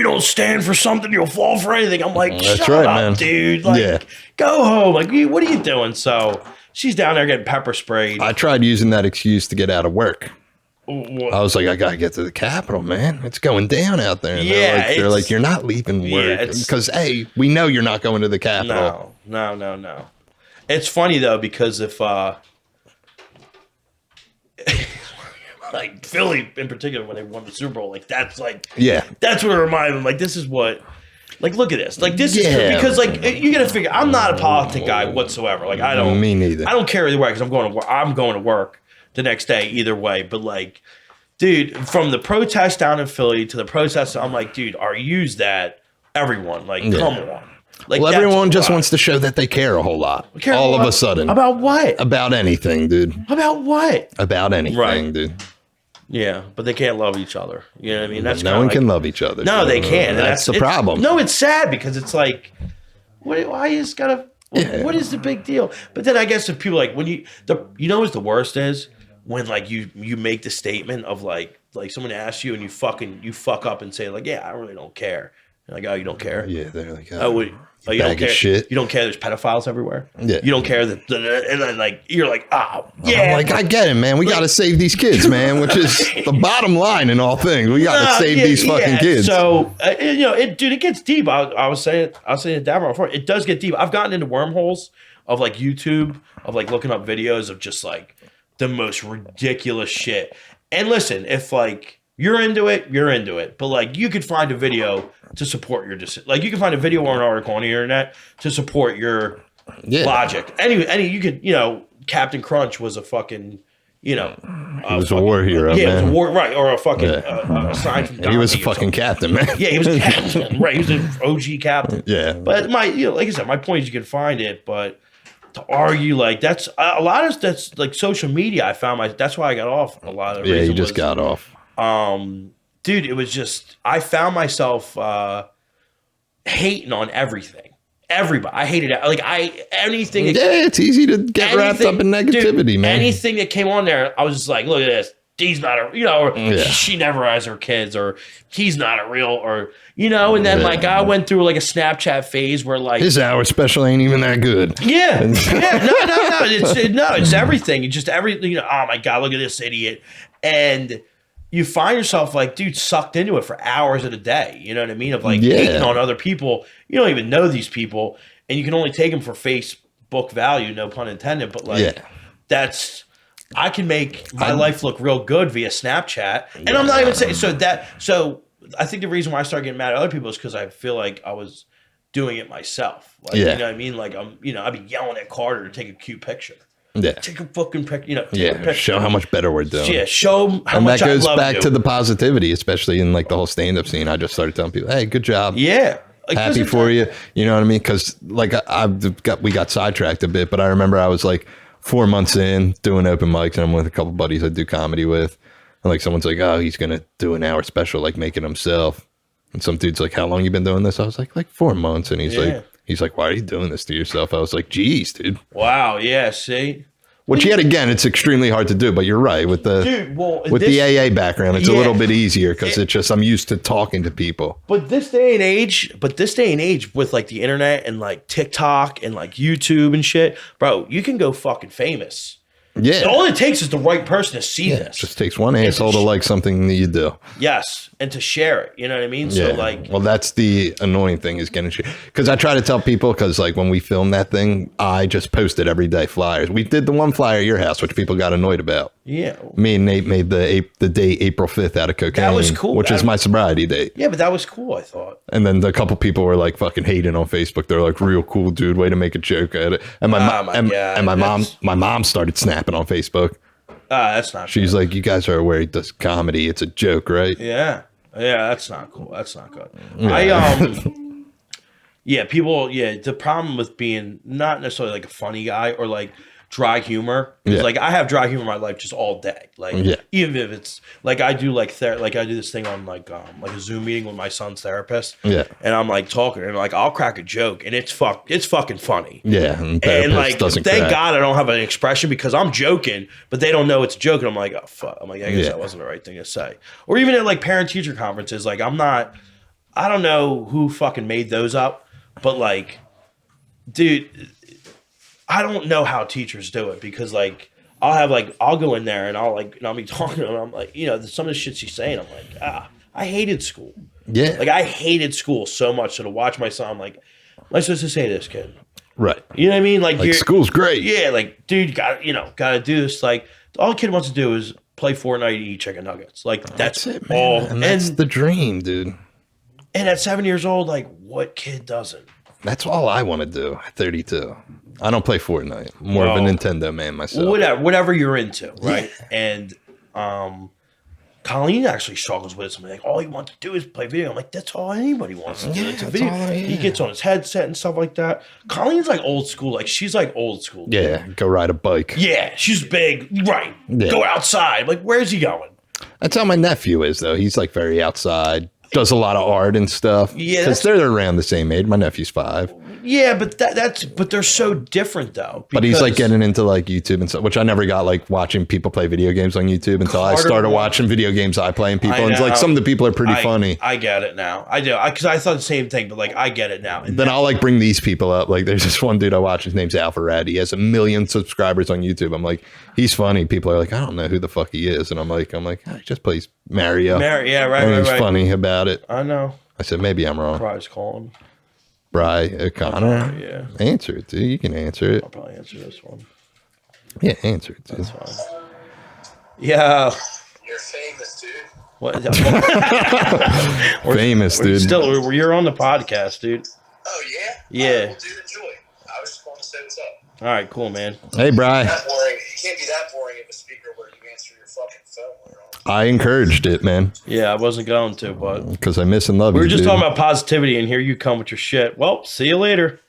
don't stand for something, you'll fall for anything. I'm like, That's shut right, up, man. dude. Like, Yeah. go home. Like, what are you doing? So she's down there getting pepper sprayed. I tried using that excuse to get out of work. I was like, I gotta get to the Capitol, man. It's going down out there. And Yeah, they're it's- like, you're not leaving Yeah, work it's- because we know you're not going to the Capitol. No. It's funny though because if like Philly in particular when they won the Super Bowl, like that's what it reminded me. Like this is what, like look at this, like this is because like you gotta figure. I'm not a politic guy whatsoever. Like I don't. Me neither. I don't care either way because I'm going to work the next day either way. But like, dude, from the protest down in Philly to the protest, I'm like, dude, everyone, like, come on. Like, Well, that's everyone just why. wants to show that they care a whole lot. Care all of what? a sudden. About what? About anything, dude. About what? About anything, Right. dude. Yeah, but they can't love each other. You know what I mean? That's No kinda one like- can love each other. No, dude. they can't. And That's the it's- problem. No, it's sad because it's like, why you just gotta? Yeah. What is the big deal? But then I guess if people like when you know what's the worst is when like you make the statement of like someone asks you and you fuck up and say like, yeah, I really don't care. You're like, oh, you don't care? Yeah, they're like, You bag don't of care. shit. You don't care. There's pedophiles everywhere. Yeah. You don't care that, and then like you're like, oh yeah. I'm like, I get it, man. We got to save these kids, man, which is the bottom line in all things. We got to save these fucking kids. So it gets deep. I was saying to Davron before, it does get deep. I've gotten into wormholes of like YouTube, of like looking up videos of just like the most ridiculous shit. And listen, if like you're into it. But like you could find a video to support your decision. Like you can find a video or an article on the internet to support your logic. Any you could, Captain Crunch was a fucking, He was a war hero, yeah, man. it was a war, right? Or a fucking a sign from He was a Gandhi or fucking something. captain, man. Yeah, he was a captain, right? He was an OG captain. Yeah. But like I said, my point is you can find it, but to argue like that's a lot of that's like social media. I found that's why I got off a lot of. Yeah, you just got off. Dude, it was just I found myself hating on everything. Everybody, I hated it. Like anything. Yeah, it's easy to get wrapped up in negativity, dude, man. Anything that came on there, I was just like, look at this. He's not a, or Yeah. she never has her kids, or he's not a real, or and then like I went through like a Snapchat phase where like His hour special ain't even that good. yeah, no, it's everything. It's just everything. Oh my god, look at this idiot, and you find yourself like, dude, sucked into it for hours at a day. You know what I mean? Of like hating on other people. You don't even know these people, and you can only take them for Facebook value, no pun intended. But like, I can make my life look real good via Snapchat, and I'm not even saying so. I think the reason why I started getting mad at other people is because I feel like I was doing it myself. Like, you know what I mean? Like I'd be yelling at Carter to take a cute picture. Yeah. Take a fucking picture. Take a picture. Show how much better we're doing. Yeah, show how and much that goes I love back you. to the positivity, especially in like the whole stand-up scene. I just started telling people, "Hey, good job. Yeah, like, happy for you." You know what I mean? Because like we got sidetracked a bit, but I remember I was like 4 months in doing open mics, and I'm with a couple buddies I do comedy with, and like someone's like, "Oh, he's gonna do an hour special, like making himself." And some dude's like, "How long you been doing this?" I was like 4 months, and he's like, "Why are you doing this to yourself?" I was like, "Geez, dude." Wow. Yeah. See. Which yet again, it's extremely hard to do, but you're right with the the AA background, it's a little bit easier because it's just I'm used to talking to people. But this day and age with like the internet and like TikTok and like YouTube and shit, bro, you can go fucking famous. Yeah. All it takes is the right person to see this. It just takes one asshole to like something that you do. Yes, and to share it. You know what I mean? So like, well, that's the annoying thing is getting shit. Because I try to tell people, because like when we filmed that thing, I just posted every day flyers. We did the one flyer at your house, which people got annoyed about. Yeah. Me and Nate made the date April 5th out of cocaine. That was cool. Which is my sobriety date. Yeah, but that was cool, I thought. And then a couple people were like fucking hating on Facebook. They're like, "Real cool, dude. Way to make a joke at it." And my mom started snapping on Facebook. That's not. She's like, "You guys are aware he does comedy. It's a joke, right?" Yeah, that's not cool. That's not good. Yeah. People. Yeah, the problem with being not necessarily like a funny guy or like dry humor is like I have dry humor in my life just all day. Like even if it's like I do like I do this thing on like a Zoom meeting with my son's therapist. Yeah, and I'm like talking and like I'll crack a joke and it's fucking funny. Yeah, and like thank God I don't have an expression because I'm joking, but they don't know it's a joke and I'm like, oh fuck. I'm like, I guess that wasn't the right thing to say. Or even at like parent teacher conferences, like I don't know who fucking made those up, but like, dude, I don't know how teachers do it because like I'll go in there and I'll be talking to them. And I'm like, some of the shit she's saying, I'm like, I hated school. Yeah. Like I hated school so much. So to watch my son, I'm like, am I supposed to say this, kid? Right. You know what I mean? Like school's great. Yeah. Like, dude, you gotta do this. Like all the kid wants to do is play Fortnite and eat chicken nuggets. Like that's it, man. All. And that's the dream, dude. And at 7 years old, like what kid doesn't? That's all I want to do at 32. I don't play Fortnite. I'm more of a Nintendo man myself. Whatever you're into, right? Yeah. And Colleen actually struggles with it. Something like all he wants to do is play video. I'm like, that's all anybody wants to do. It's video. He gets on his headset and stuff like that. Colleen's like old school. Like she's like old school. Yeah, go ride a bike. Yeah, she's big. Right. Yeah. Go outside. Like, where's he going? That's how my nephew is, though. He's like very outside. Does a lot of art and stuff. Yeah, because they're around the same age. My nephew's 5. Yeah, but but they're so different though. But he's like getting into like YouTube and stuff, which I never got like watching people play video games on YouTube until I started watching video games I play and people. And it's like some of the people are pretty funny. I get it now. I do because I thought the same thing, but like I get it now. And then I'll like bring these people up. Like there's this one dude I watch. His name's Alpharad. He has 1 million subscribers on YouTube. I'm like, he's funny. People are like, I don't know who the fuck he is, and I'm like, oh, he just plays Mario. Yeah, right. And he's funny about it. I know. I said maybe I'm wrong. Bry's calling. Bry O'Connor. Yeah. Answer it, dude. You can answer it. I'll probably answer this one. Yeah, answer it, dude. That's fine. Yeah. You're famous, dude. What? Famous, dude. You're on the podcast, dude. Oh, yeah? Yeah. Well, dude, enjoy. I was just calling to say what's up. All right, cool, man. Hey, Bry. That boring. It can't be that boring of a speaker where you answer your I encouraged it, man, Yeah, I wasn't going to, but because I miss and love we you. were just dude. talking about positivity, and here you come with your shit. Well, see you later.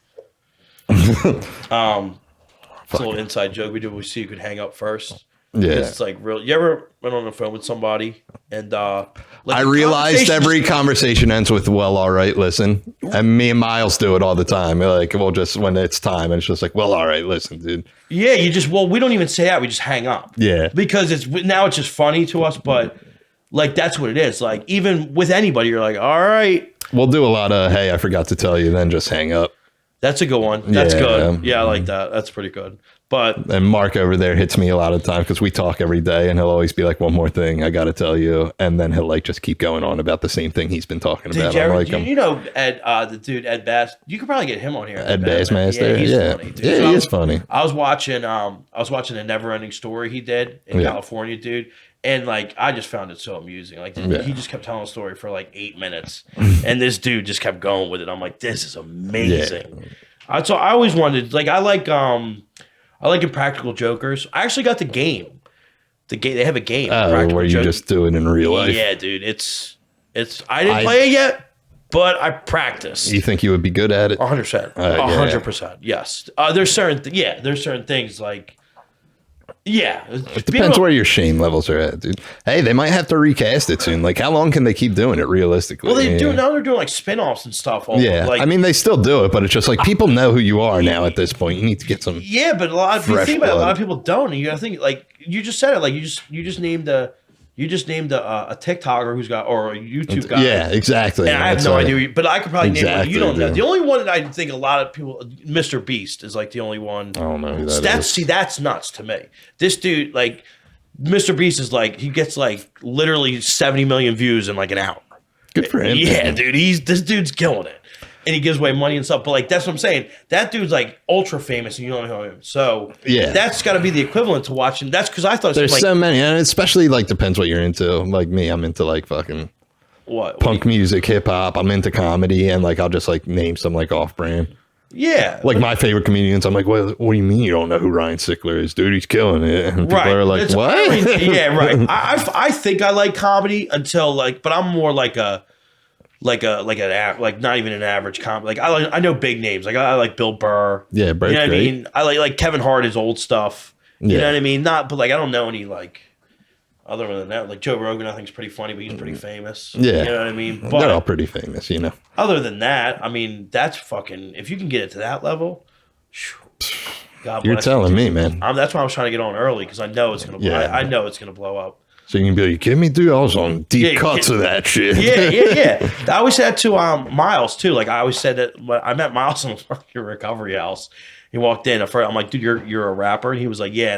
It's a little inside joke we did. We see who could hang up first. Yeah. It's like real. You ever went on the phone with somebody and like I the realized conversation every just- conversation ends with, well, all right, listen. And me and Miles do it all the time. We're like, well, just when it's time, and it's just like, well, all right, listen, dude. Yeah, we don't even say that. We just hang up. Yeah. Because it's just funny to us, but like that's what it is. Like even with anybody, you're like, all right, We'll do a lot of, hey, I forgot to tell you, then just hang up. that's a good one. That's Yeah. good. Yeah, I like that. That's pretty good. But And Mark over there hits me a lot of the time because we talk every day, and he'll always be like, one more thing I got to tell you. And then he'll like just keep going on about the same thing he's been talking about. did you, I'm ever, like, you know Ed, the dude Ed Bass? You could probably get him on here. Ed Bassmaster. Yeah, he's Yeah, funny. Dude. yeah, So he is funny. I was watching a Never Ending Story he did in Yeah. California, dude. And like I just found it so amusing. Like Yeah. he just kept telling a story for like 8 minutes, and this dude just kept going with it. I'm like, this is amazing. So I always wanted, like, I like Impractical Jokers. I actually got the game. They have a game. Oh, Impractical where you Jokers. just do it in real life. Yeah, dude. It's. I didn't play it yet, but I practiced. You think you would be good at it? 100%. yeah. 100%. Yes. There's certain things like. Yeah. It depends where your shame levels are at, dude. Hey, they might have to recast it soon. Like, how long can they keep doing it realistically? Well, they Yeah. do now. They're doing like spin-offs and stuff. Yeah, Like, I mean, they still do it, but it's just like people know who you are now at this point. You need to get some. yeah, but a lot of people Fresh think about it, a lot blood. of people don't. And you gotta think like you just said it. Like you just named a TikToker who's got or a YouTube guy. Yeah, exactly. And I have That's no like- idea, but I could probably name one Exactly, you don't know. dude. The only one that I think a lot of people, Mr. Beast, is like the only one. I don't know who that is. That's nuts to me. This dude, like, Mr. Beast is like he gets like literally 70 million views in like an hour. Good for him. Yeah, dude, this dude's killing it, and he gives away money and stuff. But like that's what I'm saying. That dude's like ultra famous, and you don't know him. So Yeah. that's got to be the equivalent to watching. That's because I thought it There's was like so many, and it especially like depends what you're into. Like me, I'm into like fucking what punk music, hip hop. I'm into comedy, and like I'll just like name some like off brand. Yeah, Like my favorite comedians, I'm like, what do you mean you don't know who Ryan Sickler is, dude? He's killing it. And people are like, It's- what? I mean, yeah, right. I think I like comedy until like, but I'm more like not even an average comedy. Like I know big names. Like I like Bill Burr. Yeah, Burr's you know what great. I mean. I like Kevin Hart, his old stuff. You Yeah. know what I mean. Not, but like I don't know any like other than that. Like Joe Rogan, I think is pretty funny, but he's pretty famous. Yeah. you know what I mean. They're all But pretty famous, you know. other than that, I mean, that's fucking. If you can get it to that level, God You're bless telling you. me, man. That's why I was trying to get on early because I know it's gonna. Yeah. I know it's gonna blow up. So you can be like, you kidding me, dude? I was on deep Yeah, cuts yeah. of that shit. Yeah. I always said that to Miles too. Like I always said that when I met Miles in a fucking recovery house. He walked in. I'm like, dude, you're a rapper, and he was like, yeah.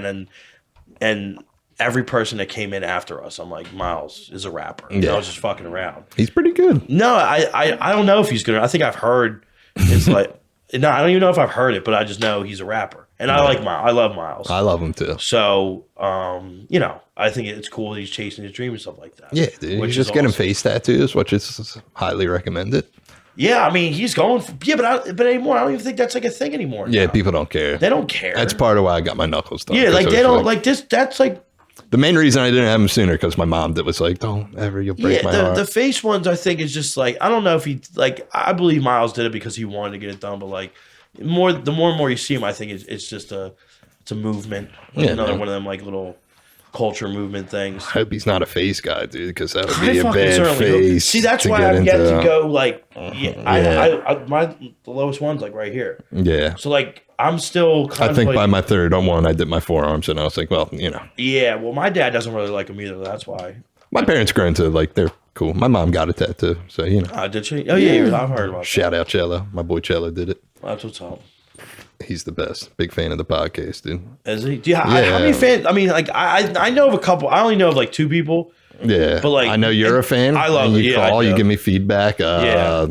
And every person that came in after us, I'm like, Miles is a rapper. And Yeah. I was just fucking around. He's pretty good. No, I don't know if he's gonna. I think I've heard. It's like no, I don't even know if I've heard it, but I just know he's a rapper, and I like Miles. I love Miles. I love him too. So, I think it's cool that he's chasing his dream and stuff like that. Yeah, dude. You Which just is get him awesome. face tattoos, which is highly recommended. Yeah, I mean, he's going for, but anymore, I don't even think that's like a thing anymore. Yeah, now. people don't care. They don't care. That's part of why I got my knuckles done. Yeah, 'cause like it they was don't like this. That's like the main reason I didn't have them sooner because my mom was like, "Don't ever, you'll break my heart." the face ones. I think is just like I don't know if he like. I believe Miles did it because he wanted to get it done, but like the more and more you see him, I think it's just a movement. Yeah, Another man. one of them like little culture movement things. I hope he's not a face guy, dude, because that would I be a fucking bad certainly hope- face. See, that's to why get I've yet into. to go like. Yeah. The lowest one's like right here. Yeah, So like I'm still. I think by my third one, I did my forearms, and I was like, well, you know, Yeah, well, my dad doesn't really like them either. That's why. my parents grew into like they're cool. My mom got a tattoo, so you know. Did she? Oh yeah, I've heard about Shout out Cello, my boy Cello did it. that. That's what's up. He's the best. Big fan of the podcast, dude. Is he? How many fans? I mean, like I know of a couple. I only know of like 2 people. Yeah, But, like, I know you're a fan. I love and it. You Yeah, I call, do. you give me feedback. Yeah.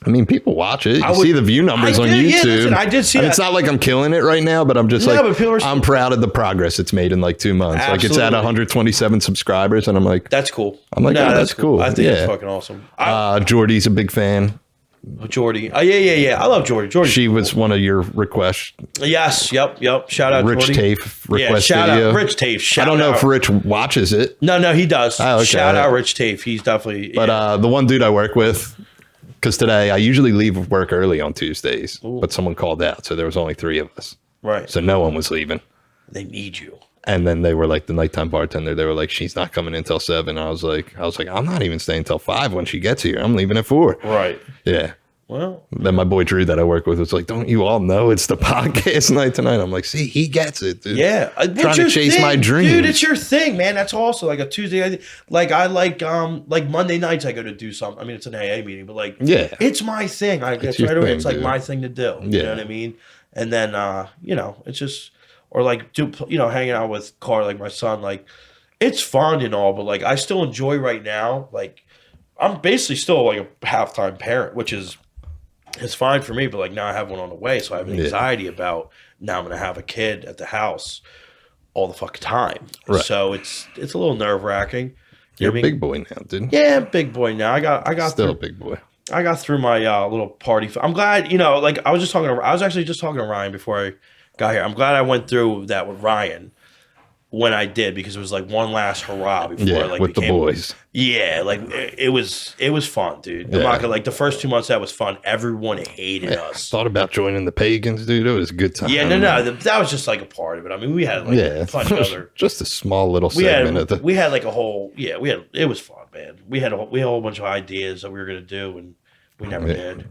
I mean, people watch it. You I would- see the view numbers I on did- YouTube. yeah, listen, I did see And that. It's not like I'm killing it right now, but I'm just No, like, but people are- I'm proud of the progress it's made in like 2 months. Like it's at Absolutely. 127 subscribers, and I'm like, That's cool. I'm like, oh, that's cool. I think Yeah. that's fucking awesome. Jordy's a big fan. Jordy. Oh yeah. I love Jordy. Jordy. She was one of your requests. Yes. Yep. Shout out Rich Jordy. Tafe request shout video. out Rich Tafe. I don't know if Rich watches it. No, he does. Oh, okay. Shout out Rich Tafe. He's definitely. But the one dude I work with, because today I usually leave work early on Tuesdays, but someone called out, so there was only 3 of us. Right. So no one was leaving. They need you. And then they were like, the nighttime bartender, they were like, she's not coming in till 7. I was like, I'm not even staying till 5 when she gets here. I'm leaving at 4. Right. Yeah. Well, Then my boy Drew that I work with was like, don't you all know it's the podcast night tonight? I'm like, see, he gets it, dude. yeah. Trying to chase my dreams. Dude, it's your thing, man. That's also like a Tuesday. Like I like Monday nights I go to do something. I mean, it's an AA meeting, but like, Yeah. it's my thing. I guess your right away. thing, It's like dude. my thing to do. You Yeah. know what I mean? And then, it's just, or like, hanging out with Carr, like my son, like, it's fun and all, but like, I still enjoy right now. Like, I'm basically still like a halftime parent, which is, it's fine for me, but like now I have one on the way, so I have anxiety about now I'm gonna have a kid at the house all the fucking time. Right. So it's a little nerve wracking. You're a big boy now, dude. Yeah, big boy now. I got Still a through, big boy. I got through my little party. I'm glad, like I was actually just talking to Ryan before I got here. I'm glad I went through that with Ryan when I did, because it was like one last hurrah before Yeah, I like with the boys. Yeah, like it was fun, dude. I'm Yeah. not gonna, like the first 2 months that was fun. Everyone hated us. Thought about joining the Pagans, dude. It was a good time. Yeah, no, that was just like a part of it. I mean, we had like Yeah, a bunch of other. just a small little We segment of the. had like a whole. Yeah, it was fun, man. We had a whole bunch of ideas that we were gonna do, and we never did.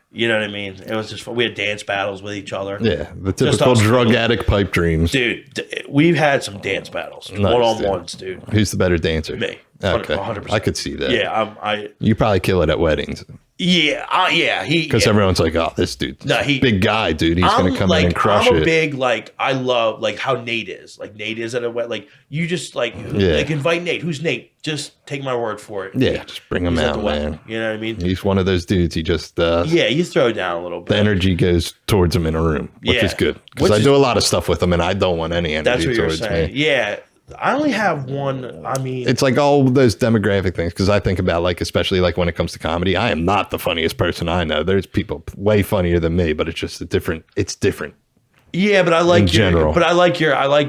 You know what I mean? It was just fun. We had dance battles with each other. Yeah, the Just typical us. drug addict pipe dreams. Dude, we've had some dance battles, Nice, one-on-ones, dude. Who's the better dancer? Me, Okay, 100%. I could see that. Yeah, You probably kill it at weddings because everyone's like, "Oh, this dude, big guy, dude. He's gonna come in and crush I'm a it." big like. I love like how Nate is. Like Nate is at a wedding. Like you just like invite Nate. Who's Nate? Just take my word for it. Yeah, just bring him He's at out, the wedding. man. You know what I mean? He's one of those dudes. He just You throw down a little bit. the energy goes towards him in a room, which is good because I do a lot of stuff with him, and I don't want any That's energy what you're towards saying. me. Yeah, I only have one. I mean, It's like all those demographic things because I think about like, especially like when it comes to comedy, I am not the funniest person I know. There's people way funnier than me, but it's just it's different. yeah, but I like in general. But I like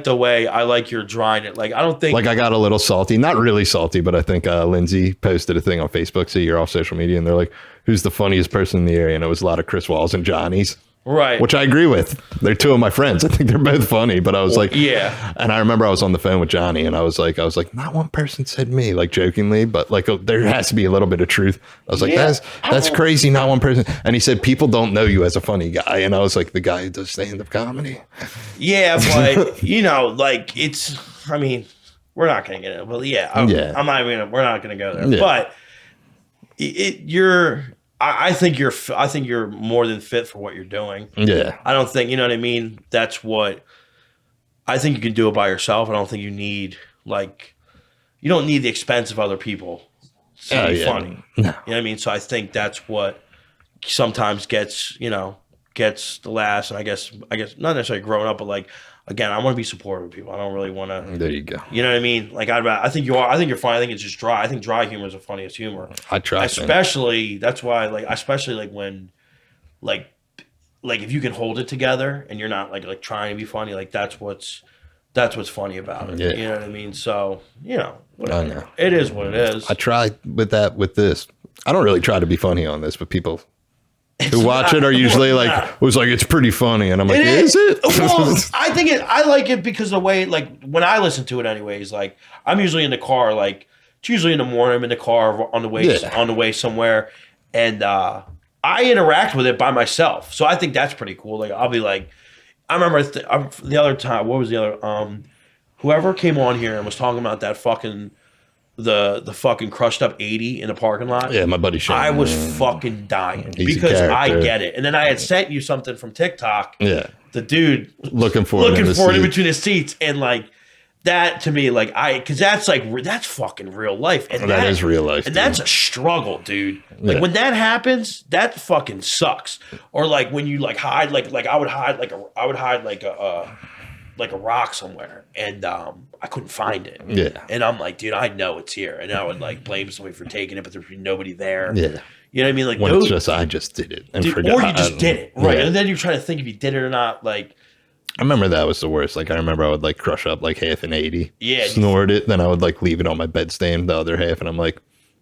the way I like your drawing it. Like I don't think Like I got a little salty, not really salty, but I think Lindsay posted a thing on Facebook. See, you're off social media, and they're like, "Who's the funniest person in the area?" And it was a lot of Chris Walls and Johnny's. right. Which I agree with. They're 2 of my friends. I think they're both funny, but I was like, yeah. And I remember I was on the phone with Johnny, and I was like, not one person said me, like jokingly, but like there has to be a little bit of truth. I was like, Yeah. that's crazy, not one person. And he said, people don't know you as a funny guy, and I was like, the guy who does stand-up comedy. Yeah, but like it's. I mean, we're not gonna get it. Well, yeah, I'm not even. We're not gonna go there. Yeah. But you're. I think you're more than fit for what you're doing. Yeah, I don't think, you know what I mean? That's what I think you can do it by yourself. I don't think you need you don't need the expense of other people to be funny. No. You know what I mean? So I think that's what sometimes gets the last, and I guess not necessarily growing up, but like, again, I want to be supportive of people. I don't really want to. There you go. You know what I mean? Like I think you are. I think you're funny. I think it's just dry. I think dry humor is the funniest humor. I try, Especially that's why especially like when like if you can hold it together and you're not like trying to be funny, like that's what's funny about it. Yeah. You know what I mean? So whatever. I know. It is what it is. I try with this. I don't really try to be funny on this, but people who watch it are usually was like, it's pretty funny. And I'm like, is it? Well, I like it because the way, like, when I listen to it anyways, like, I'm usually in the car, like, it's usually in the morning, I'm in the car on the way somewhere, and I interact with it by myself. So I think that's pretty cool. Like, I'll be like, I remember the other time, what was the other, whoever came on here and was talking about that fucking, the fucking crushed up 80 in the parking lot. Yeah, my buddy Shane. I was fucking dying He's because I get it. And then I had sent you something from TikTok. Yeah. The dude looking for it in between his seats, and like that to me, like because that's fucking real life, and that is real life, and dude. that's a struggle, dude. Like when that happens, that fucking sucks. Or like when you hide, like I would hide like a rock somewhere, and I couldn't find it. Yeah. And I'm like, dude, I know it's here, and I would like blame somebody for taking it, but there's nobody there. Yeah. You know what I mean? Like when it's just I just did it and forgot. or you just did it, right? Yeah. And then you're trying to think if you did it or not. Like, I remember that was the worst. Like I remember I would like crush up like half an 80, Yeah. snort it, then I would like leave it on my bed stand the other half, and I'm like,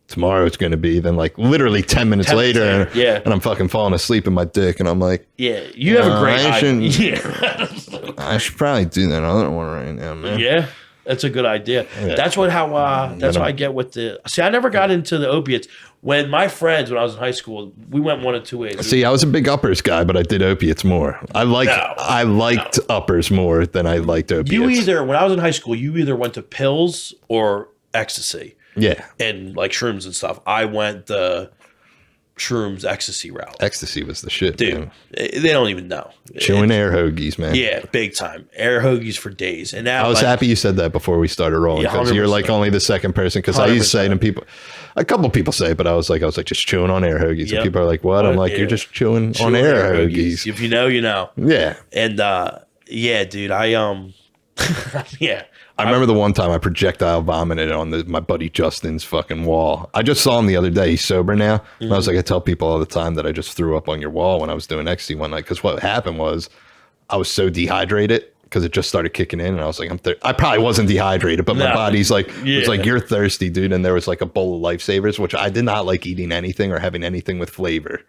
tomorrow it's gonna be. Then like literally 10 minutes 10 later, minutes later, yeah. and I'm fucking falling asleep in my dick, and I'm like, yeah, you have a great I idea. shouldn't- Yeah. I should probably do that other one right now, man. Yeah, that's a good idea. Yeah. That's how I get with the. See, I never got into the opiates. When my friends, when I was in high school, we went one of two ways. See, I was a big uppers guy, but I did opiates more. I liked uppers more than I liked opiates. When I was in high school, you either went to pills or ecstasy Yeah. and like shrooms and stuff. I went the shrooms ecstasy route. Ecstasy was the shit, Dude, man. they don't even know. Chewing air hoagies, man. Yeah, big time. Air hoagies for days. And now I was like, happy you said that before we started rolling, Yeah, because you're like 100%. only the second person. Because I used to say to people, a couple people say, but I was like just chewing on air hoagies. Yep. And people are like, what? I'm like, Yeah. you're just chewing on air hoagies. If you know, you know. Yeah. And yeah, dude, yeah. I remember the one time I projectile vomited on my buddy Justin's fucking wall. I just saw him the other day. He's sober now. And I was like, I tell people all the time that I just threw up on your wall when I was doing ecstasy one night. Because what happened was I was so dehydrated because it just started kicking in. And I was like, I probably wasn't dehydrated, but my No. body's like, Yeah. it's like, you're thirsty, dude. And there was like a bowl of Lifesavers, which I did not like eating anything or having anything with flavor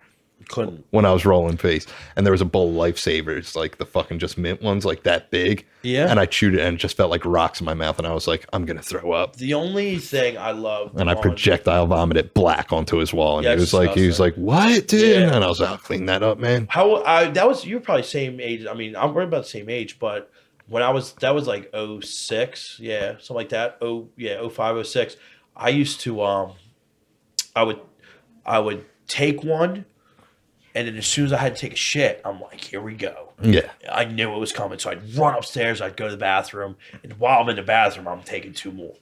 Couldn't. when I was rolling face. And there was a bowl of Lifesavers, like the fucking just mint ones, like that big. Yeah. And I chewed it and it just felt like rocks in my mouth. And I was like, I'm going to throw up. The only thing I love And I projectile vomited black onto his wall. And Yeah, he was it's like, what, dude? Yeah. And I was like, I'll clean that up, man. you were probably same age. I mean, we're about the same age, but when that was like 06, yeah, something like that. 05, 06. I used to I would take one, and then as soon as I had to take a shit, I'm like, here we go. Yeah. I knew it was coming. So I'd run upstairs, I'd go to the bathroom, and while I'm in the bathroom, I'm taking two more.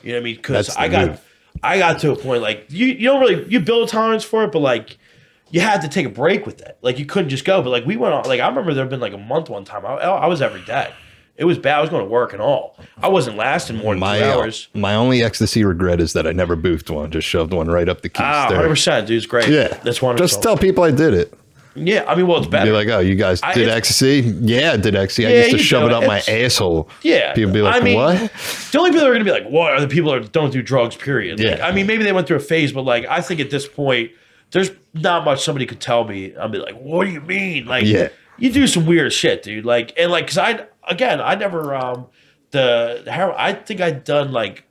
You know what I mean? Because That's the move. I got to a point like you don't really you build a tolerance for it, but like you had to take a break with it. Like you couldn't just go. But like we went on. Like I remember there had been like a month one time. I was every day. It was bad. I was going to work and all. I wasn't lasting more than 2 hours. My only ecstasy regret is that I never boofed one. Just shoved one right up the keister. 100%, dude. It's great. Yeah. That's wonderful. Just tell people I did it. Yeah, I mean, well, it's better. Be like, oh, you guys did ecstasy? Yeah, I did ecstasy. I Yeah, used to you shove do it up my it. asshole. Yeah. People be like, I mean, what? The only people that are going to be like, what are the people that don't do drugs, period? Like, Yeah. I mean, maybe they went through a phase, but like, I think at this point, there's not much somebody could tell me. I'll be like, what do you mean? Like, Yeah. you do some weird shit, dude. Like, and like, cause I never, the heroin, I think I'd done like,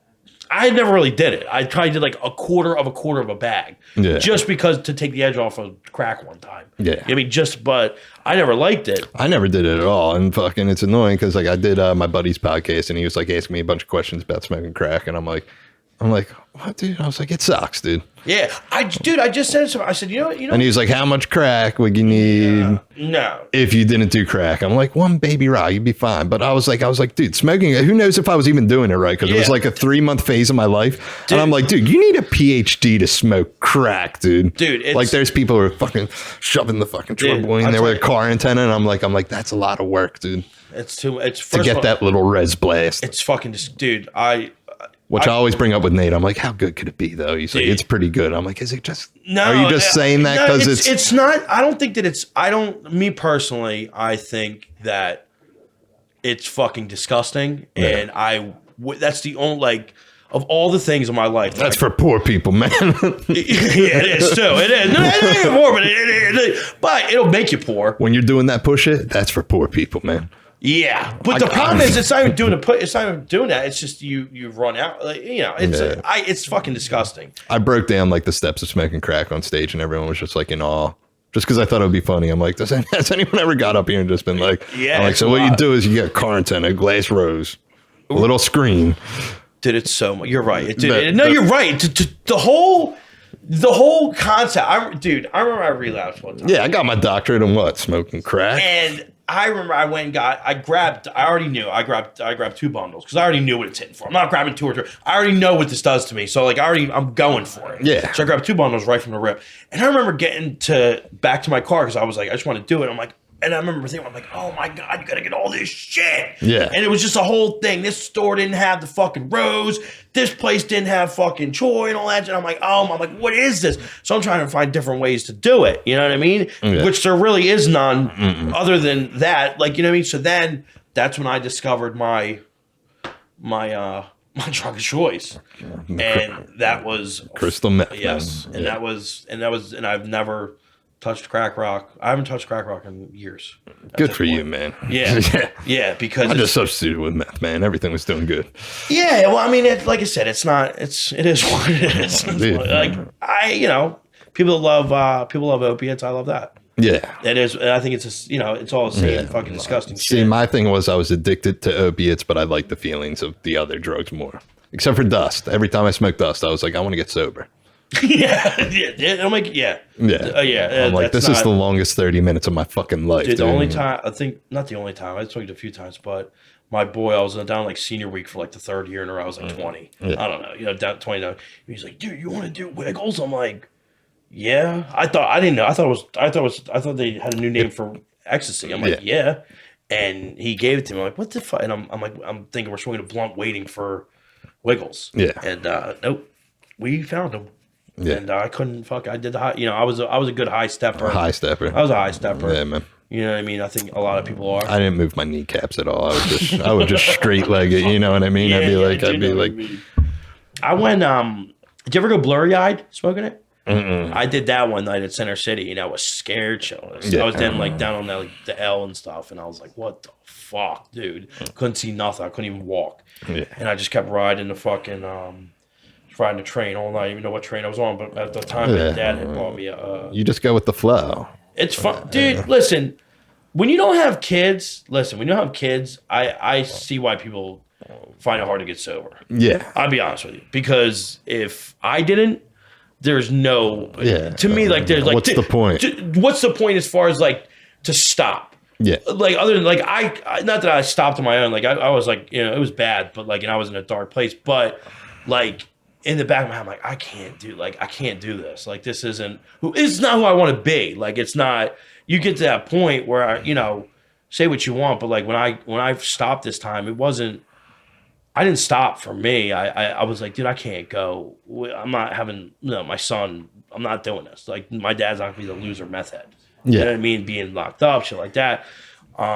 I never really did it. I tried to like a quarter of a bag. Yeah. Just because to take the edge off of crack one time. Yeah. I mean, but I never liked it. I never did it at all. And fucking, it's annoying because like I did my buddy's podcast and he was like asking me a bunch of questions about smoking crack. And I'm like, what, dude? I was like, it sucks, dude. Yeah. I just said something. I said, you know. And he was like, how much crack would you need No. if you didn't do crack? I'm like, one baby rock, you'd be fine. But I was like, dude, smoking, who knows if I was even doing it right? Because it was Yeah. like a 3-month phase of my life. Dude. And I'm like, dude, you need a PhD to smoke crack, dude. Dude, it's- like there's people who are fucking shoving the fucking Dude, trombone in I'll there tell with a you. car antenna. And I'm like, that's a lot of work, dude. It's first To of get all, that little res blast. It's fucking just, dude. Which I always bring up with Nate. I'm like, how good could it be, though? He's like, Dude. it's pretty good. I'm like, is it just... No, Are you just saying that because it's not. I don't think that it's. Me personally, I think that it's fucking disgusting, and that's the only like of all the things in my life. That's for poor people, man. Yeah, it is too. It is. No, it ain't poor, but it'll make you poor. When you're doing that push it, that's for poor people, man. Yeah, but the problem is, it's not even doing it's not even doing that. It's just you run out. Like, it's fucking disgusting. I broke down like the steps of smoking crack on stage, and everyone was just like in awe. Just because I thought it would be funny. I'm like, has anyone ever got up here and just been like, Yeah, I'm like, it's so a what you lot. do is you get a car antenna, a glass rose, a little screen. Dude, it's so much. You're right. But- You're right. The whole concept. I remember I relapsed one time. Yeah, I got my doctorate in what? Smoking crack? And I remember I went and I grabbed 2 bundles because I already knew what it's hitting for. I'm not grabbing 2 or 3. I already know what this does to me. So like I'm going for it. Yeah. So I grabbed 2 bundles right from the rip. And I remember getting back to my car because I was like, I just want to do it. I'm like, And I remember thinking, I'm like, oh my God, you gotta get all this shit. Yeah. And it was just a whole thing. This store didn't have the fucking Rose. This place didn't have fucking Choi and all that. And I'm like, what is this? So I'm trying to find different ways to do it. You know what I mean? Yeah. Which there really is none other than that. Like, you know what I mean? So then that's when I discovered my drug of choice. And that was crystal meth. yes. Man. And that was and I've never touched crack rock. I haven't touched crack rock in years. Good for you, man. Yeah. Yeah, because I just substituted with meth, man. Everything was doing good. yeah, well, I mean, like I said, it is what it is. Like people love opiates. I love that. Yeah. It is. I think it's just, it's all the same fucking disgusting See, shit. my thing was I was addicted to opiates, but I liked the feelings of the other drugs more. Except for dust. Every time I smoked dust, I was like, I want to get sober. yeah. I'm like, yeah. I'm like, this is the longest 30 minutes of my fucking life. Dude, the only time, I think, not the only time, I smoked a few times, but my boy, I was down like senior week for like the third year in a row. I was like 20. Yeah. I don't know, down 29. He's like, dude, you want to do Wiggles? I'm like, yeah. I didn't know. I thought they had a new name for ecstasy. I'm like, yeah. And he gave it to me. I'm like, what the fuck? And I'm like, I'm thinking we're smoking a blunt waiting for Wiggles. Yeah. And nope, we found him. Yeah. And I couldn't I did the high, I was a good high stepper. High stepper. I was a high stepper. Yeah, man. You know what I mean? I think a lot of people are. I didn't move my kneecaps at all. I would just straight leg it. You know what I mean? I'd be like, I went. Did you ever go blurry eyed smoking it? Mm-mm. I did that one night at Center City, and I was scared shitless. Yeah. I was then down on the L and stuff, and I was like, "What the fuck, dude?" Couldn't see nothing. I couldn't even walk. Yeah. And I just kept riding the fucking riding the train all night. I didn't even know what train I was on, but at the time, my dad had bought me a. You just go with the flow. It's fun, dude. Listen, when you don't have kids, I see why people find it hard to get sober. Yeah. I'll be honest with you, because if I didn't, there's no. Yeah. To me, there's what's the point? What's the point as far as to stop? Yeah. Other than I not that I stopped on my own. I was it was bad, but and I was in a dark place. But in the back of my head, I'm like, I can't do this. This isn't it's not who I want to be. It's not. You get to that point where say what you want, but when I stopped this time, it wasn't. I didn't stop for me. I was like, dude, I can't go. I'm not having my son. I'm not doing this. My dad's not gonna be the loser meth head. You know what I mean? Being locked up, shit like that.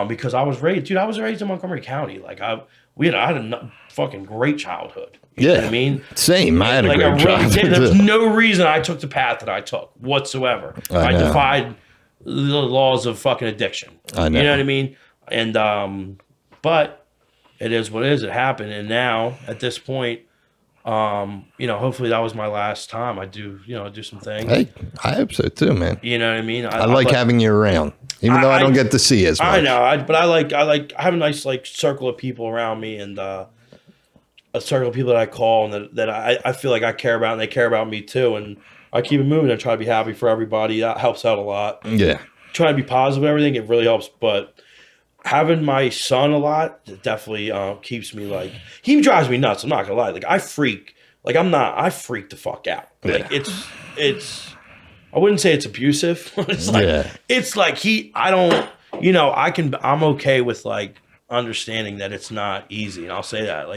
Because I was raised in Montgomery County. I had a fucking great childhood. You know what I mean? Same. I had a great childhood. There's no reason I took the path that I took whatsoever. I defied the laws of fucking addiction. I know. You know what I mean? And but it is what it is. It happened, and now at this point, hopefully that was my last time. I do some things. Hey, I hope so too, man. You know what I mean? I like having you around, even though I don't get to see as much. I know, but I have a nice circle of people around me, and a circle of people that I call and that I feel like I care about, and they care about me too. And I keep it moving and try to be happy for everybody. That helps out a lot. Yeah, trying to be positive and everything, it really helps. But having my son a lot, it definitely keeps me he drives me nuts. I'm not gonna lie. I freak. I freak the fuck out. It's I wouldn't say it's abusive. I'm okay with understanding that it's not easy. And I'll say that,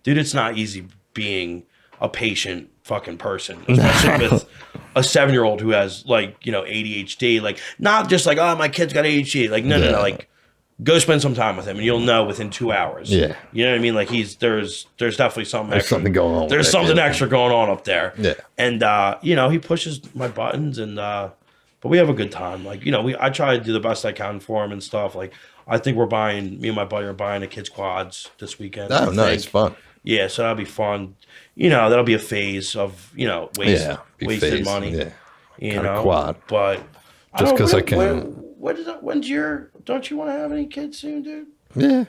dude, it's not easy being a patient fucking person, especially with a 7-year-old who has ADHD. Not just oh, my kid's got ADHD. No. Go spend some time with him, and you'll know within 2 hours. Yeah, you know what I mean. There's definitely something. There's something going on. There's something extra going on up there. Yeah, and he pushes my buttons, and but we have a good time. I try to do the best I can for him and stuff. I think me and my buddy are buying a kids quads this weekend. Oh, nice, fun. Yeah, so that'll be fun. That'll be a phase of wasted money. Yeah, quad. But just because I can. Don't you want to have any kids soon, dude? Yeah.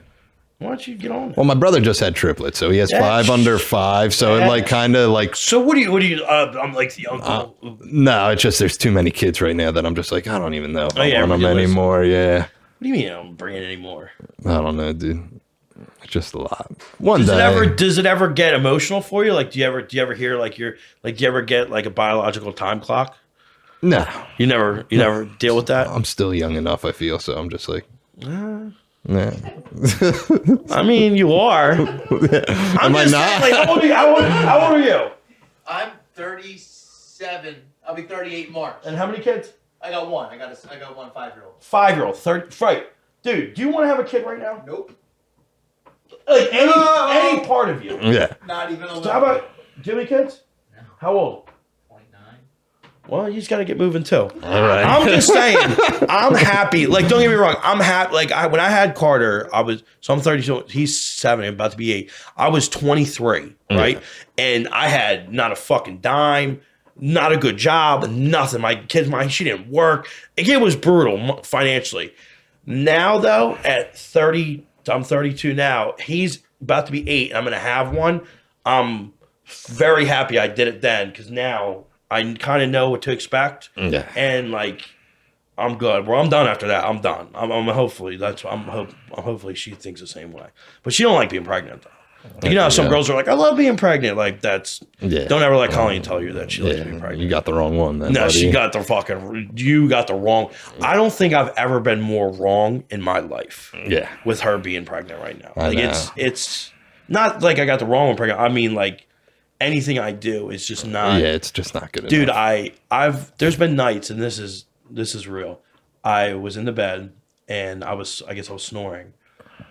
Why don't you get on it? Well, my brother just had triplets, so he has 5 under 5. So it kind of So what do you? I'm the uncle. No, it's just there's too many kids right now that I'm just I don't even know if I want them anymore. Yeah. What do you mean I don't bring it anymore? I don't know, dude. It's just a lot. Does it ever get emotional for you? Do you ever hear do you ever get a biological time clock? No, You never deal with that. I'm still young enough. I feel so. I'm just like, nah. I mean, you are. I'm Am I just not? saying, like, how old are you? I'm 37. I'll be 38 in March. And how many kids? I got one. I got one 5-year-old. 5-year-old, 30. Right, dude. Do you want to have a kid right now? Nope. Like No. any part of you? Yeah. Not even a little. So how about? Do you have any kids? No. How old? 29. Well, you just got to get moving too. All right. I'm just saying, I'm happy. Like, don't get me wrong. I'm happy. Like, when I had Carter, I'm 32. He's 7, about to be 8. I was 23, right? And I had not a fucking dime, not a good job, nothing. She didn't work. It was brutal financially. Now, though, at 30, I'm 32 now. He's about to be 8, and I'm going to have one. I'm very happy I did it then, because now I kind of know what to expect. Yeah. And like, I'm good. Well, I'm done after that. I'm done. I'm hopefully hopefully she thinks the same way. But she don't like being pregnant though. You know how some girls are like, I love being pregnant. Like that's don't ever let Colleen tell you that she likes being pregnant. You got the wrong one then. No, buddy. you got the wrong. I don't think I've ever been more wrong in my life. Yeah. With her being pregnant right now. I Like know. it's not like I got the wrong one pregnant. I mean, like, anything I do is just not. Yeah, it's just not good Dude, enough. there's been nights, and this is real. I was in the bed and I guess I was snoring,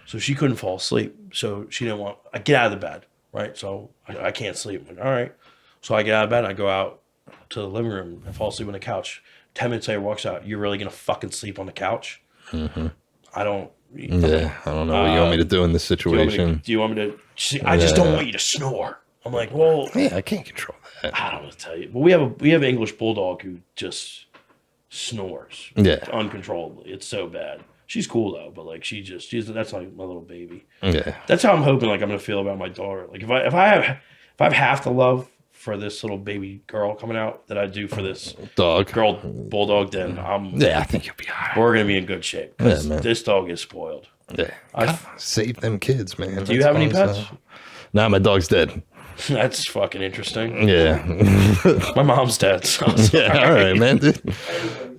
so she couldn't fall asleep. So she didn't want. I get out of the bed, right? So I can't sleep. I'm like, all right. So I get out of bed. And I go out to the living room and fall asleep on the couch. 10 minutes later, walks out. You're really gonna fucking sleep on the couch? Mm-hmm. I don't. Yeah, I don't know what you want me to do in this situation. Do you want me to? I just don't want you to snore. I'm like, well, Yeah, I can't control that. I don't know what to tell you. But we have an English bulldog who just snores. Yeah. Uncontrollably. It's so bad. She's cool though, but like that's like my little baby. Yeah. That's how I'm hoping like I'm gonna feel about my daughter. Like if I have half the love for this little baby girl coming out that I do for this Dog. girl bulldog, then Yeah, I think you'll be all right. we're gonna be in good shape. 'Cause Yeah, man. this dog is spoiled. Yeah. Save them kids, man. Do you have any pets? Nah, my dog's dead. That's fucking interesting. Yeah. My mom's dead. So Yeah, all right, man. Dude.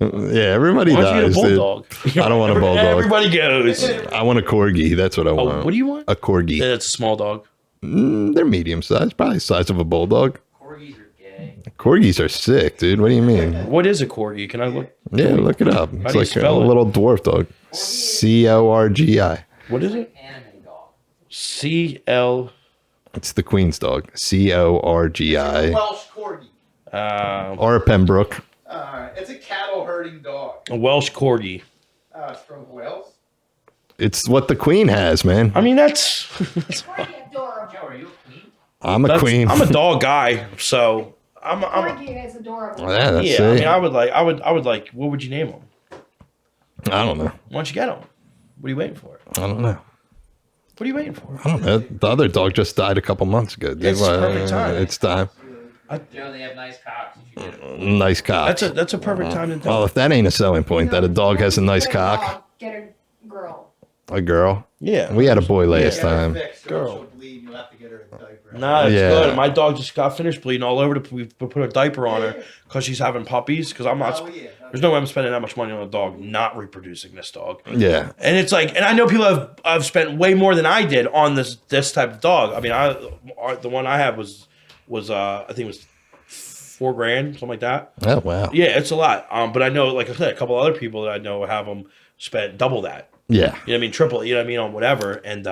Yeah, everybody why don't you dies, get a dude. bulldog? I don't want a bulldog. Everybody goes. I want a corgi. That's what I want. What do you want? A corgi. Yeah, it's a small dog. They're medium sized, probably the size of a bulldog. Corgis are gay. Corgis are sick, dude. What do you mean? What is a corgi? Can I look? Yeah, look it up. It's do you like a spell it? little dwarf dog. Corgi. What is it? Anime dog. CL. It's the Queen's dog. Corgi. Welsh Corgi. Or a Pembroke. It's a cattle herding dog. A Welsh corgi. It's from Wales. It's what the Queen has, man. I mean, that's Pretty adorable. Joe, are you a queen? I'm a queen. I'm a dog guy, so I'm Corgi is adorable. Yeah, that's yeah. I it. mean, I would like. What would you name him? I don't know. Why don't you get him? What are you waiting for? I don't know. What are you waiting for? I don't know. The other dog just died a couple months ago. Dude. It's perfect time. It's time. Joe, they have nice cocks. You should get them. Nice cock. That's a perfect time to Well, tell. if that ain't a selling point, that a dog has a nice Get cock. dog, Get a girl. A girl. Yeah. We had a boy last Get her time. fixed, or Girl. she'll bleed and you'll have to get her a diaper. Nah, it's Yeah. good. My dog just got finished bleeding all over. We put a diaper on her because she's having puppies. Because I'm not. Oh, yeah. There's no way I'm spending that much money on a dog not reproducing this dog. Yeah. And it's like, and I know people have spent way more than I did on this type of dog. I mean, the one I have was I think it was $4,000, something like that. Oh, wow. Yeah, it's a lot. But I know, like I said, a couple other people that I know have them spent double that. Yeah. You know what I mean? Triple. You know what I mean? On whatever. And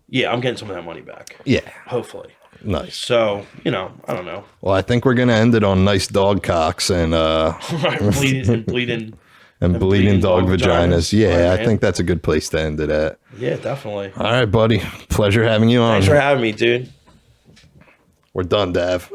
yeah, I'm getting some of that money back. Yeah. Hopefully. Nice. So I don't know. Well, I think we're going to end it on nice dog cocks and bleeding. and bleeding dog vaginas. Yeah, Right, I man. think that's a good place to end it at. Yeah, definitely. All right, buddy. Pleasure having you on. Thanks for having me, dude. We're done, Dav.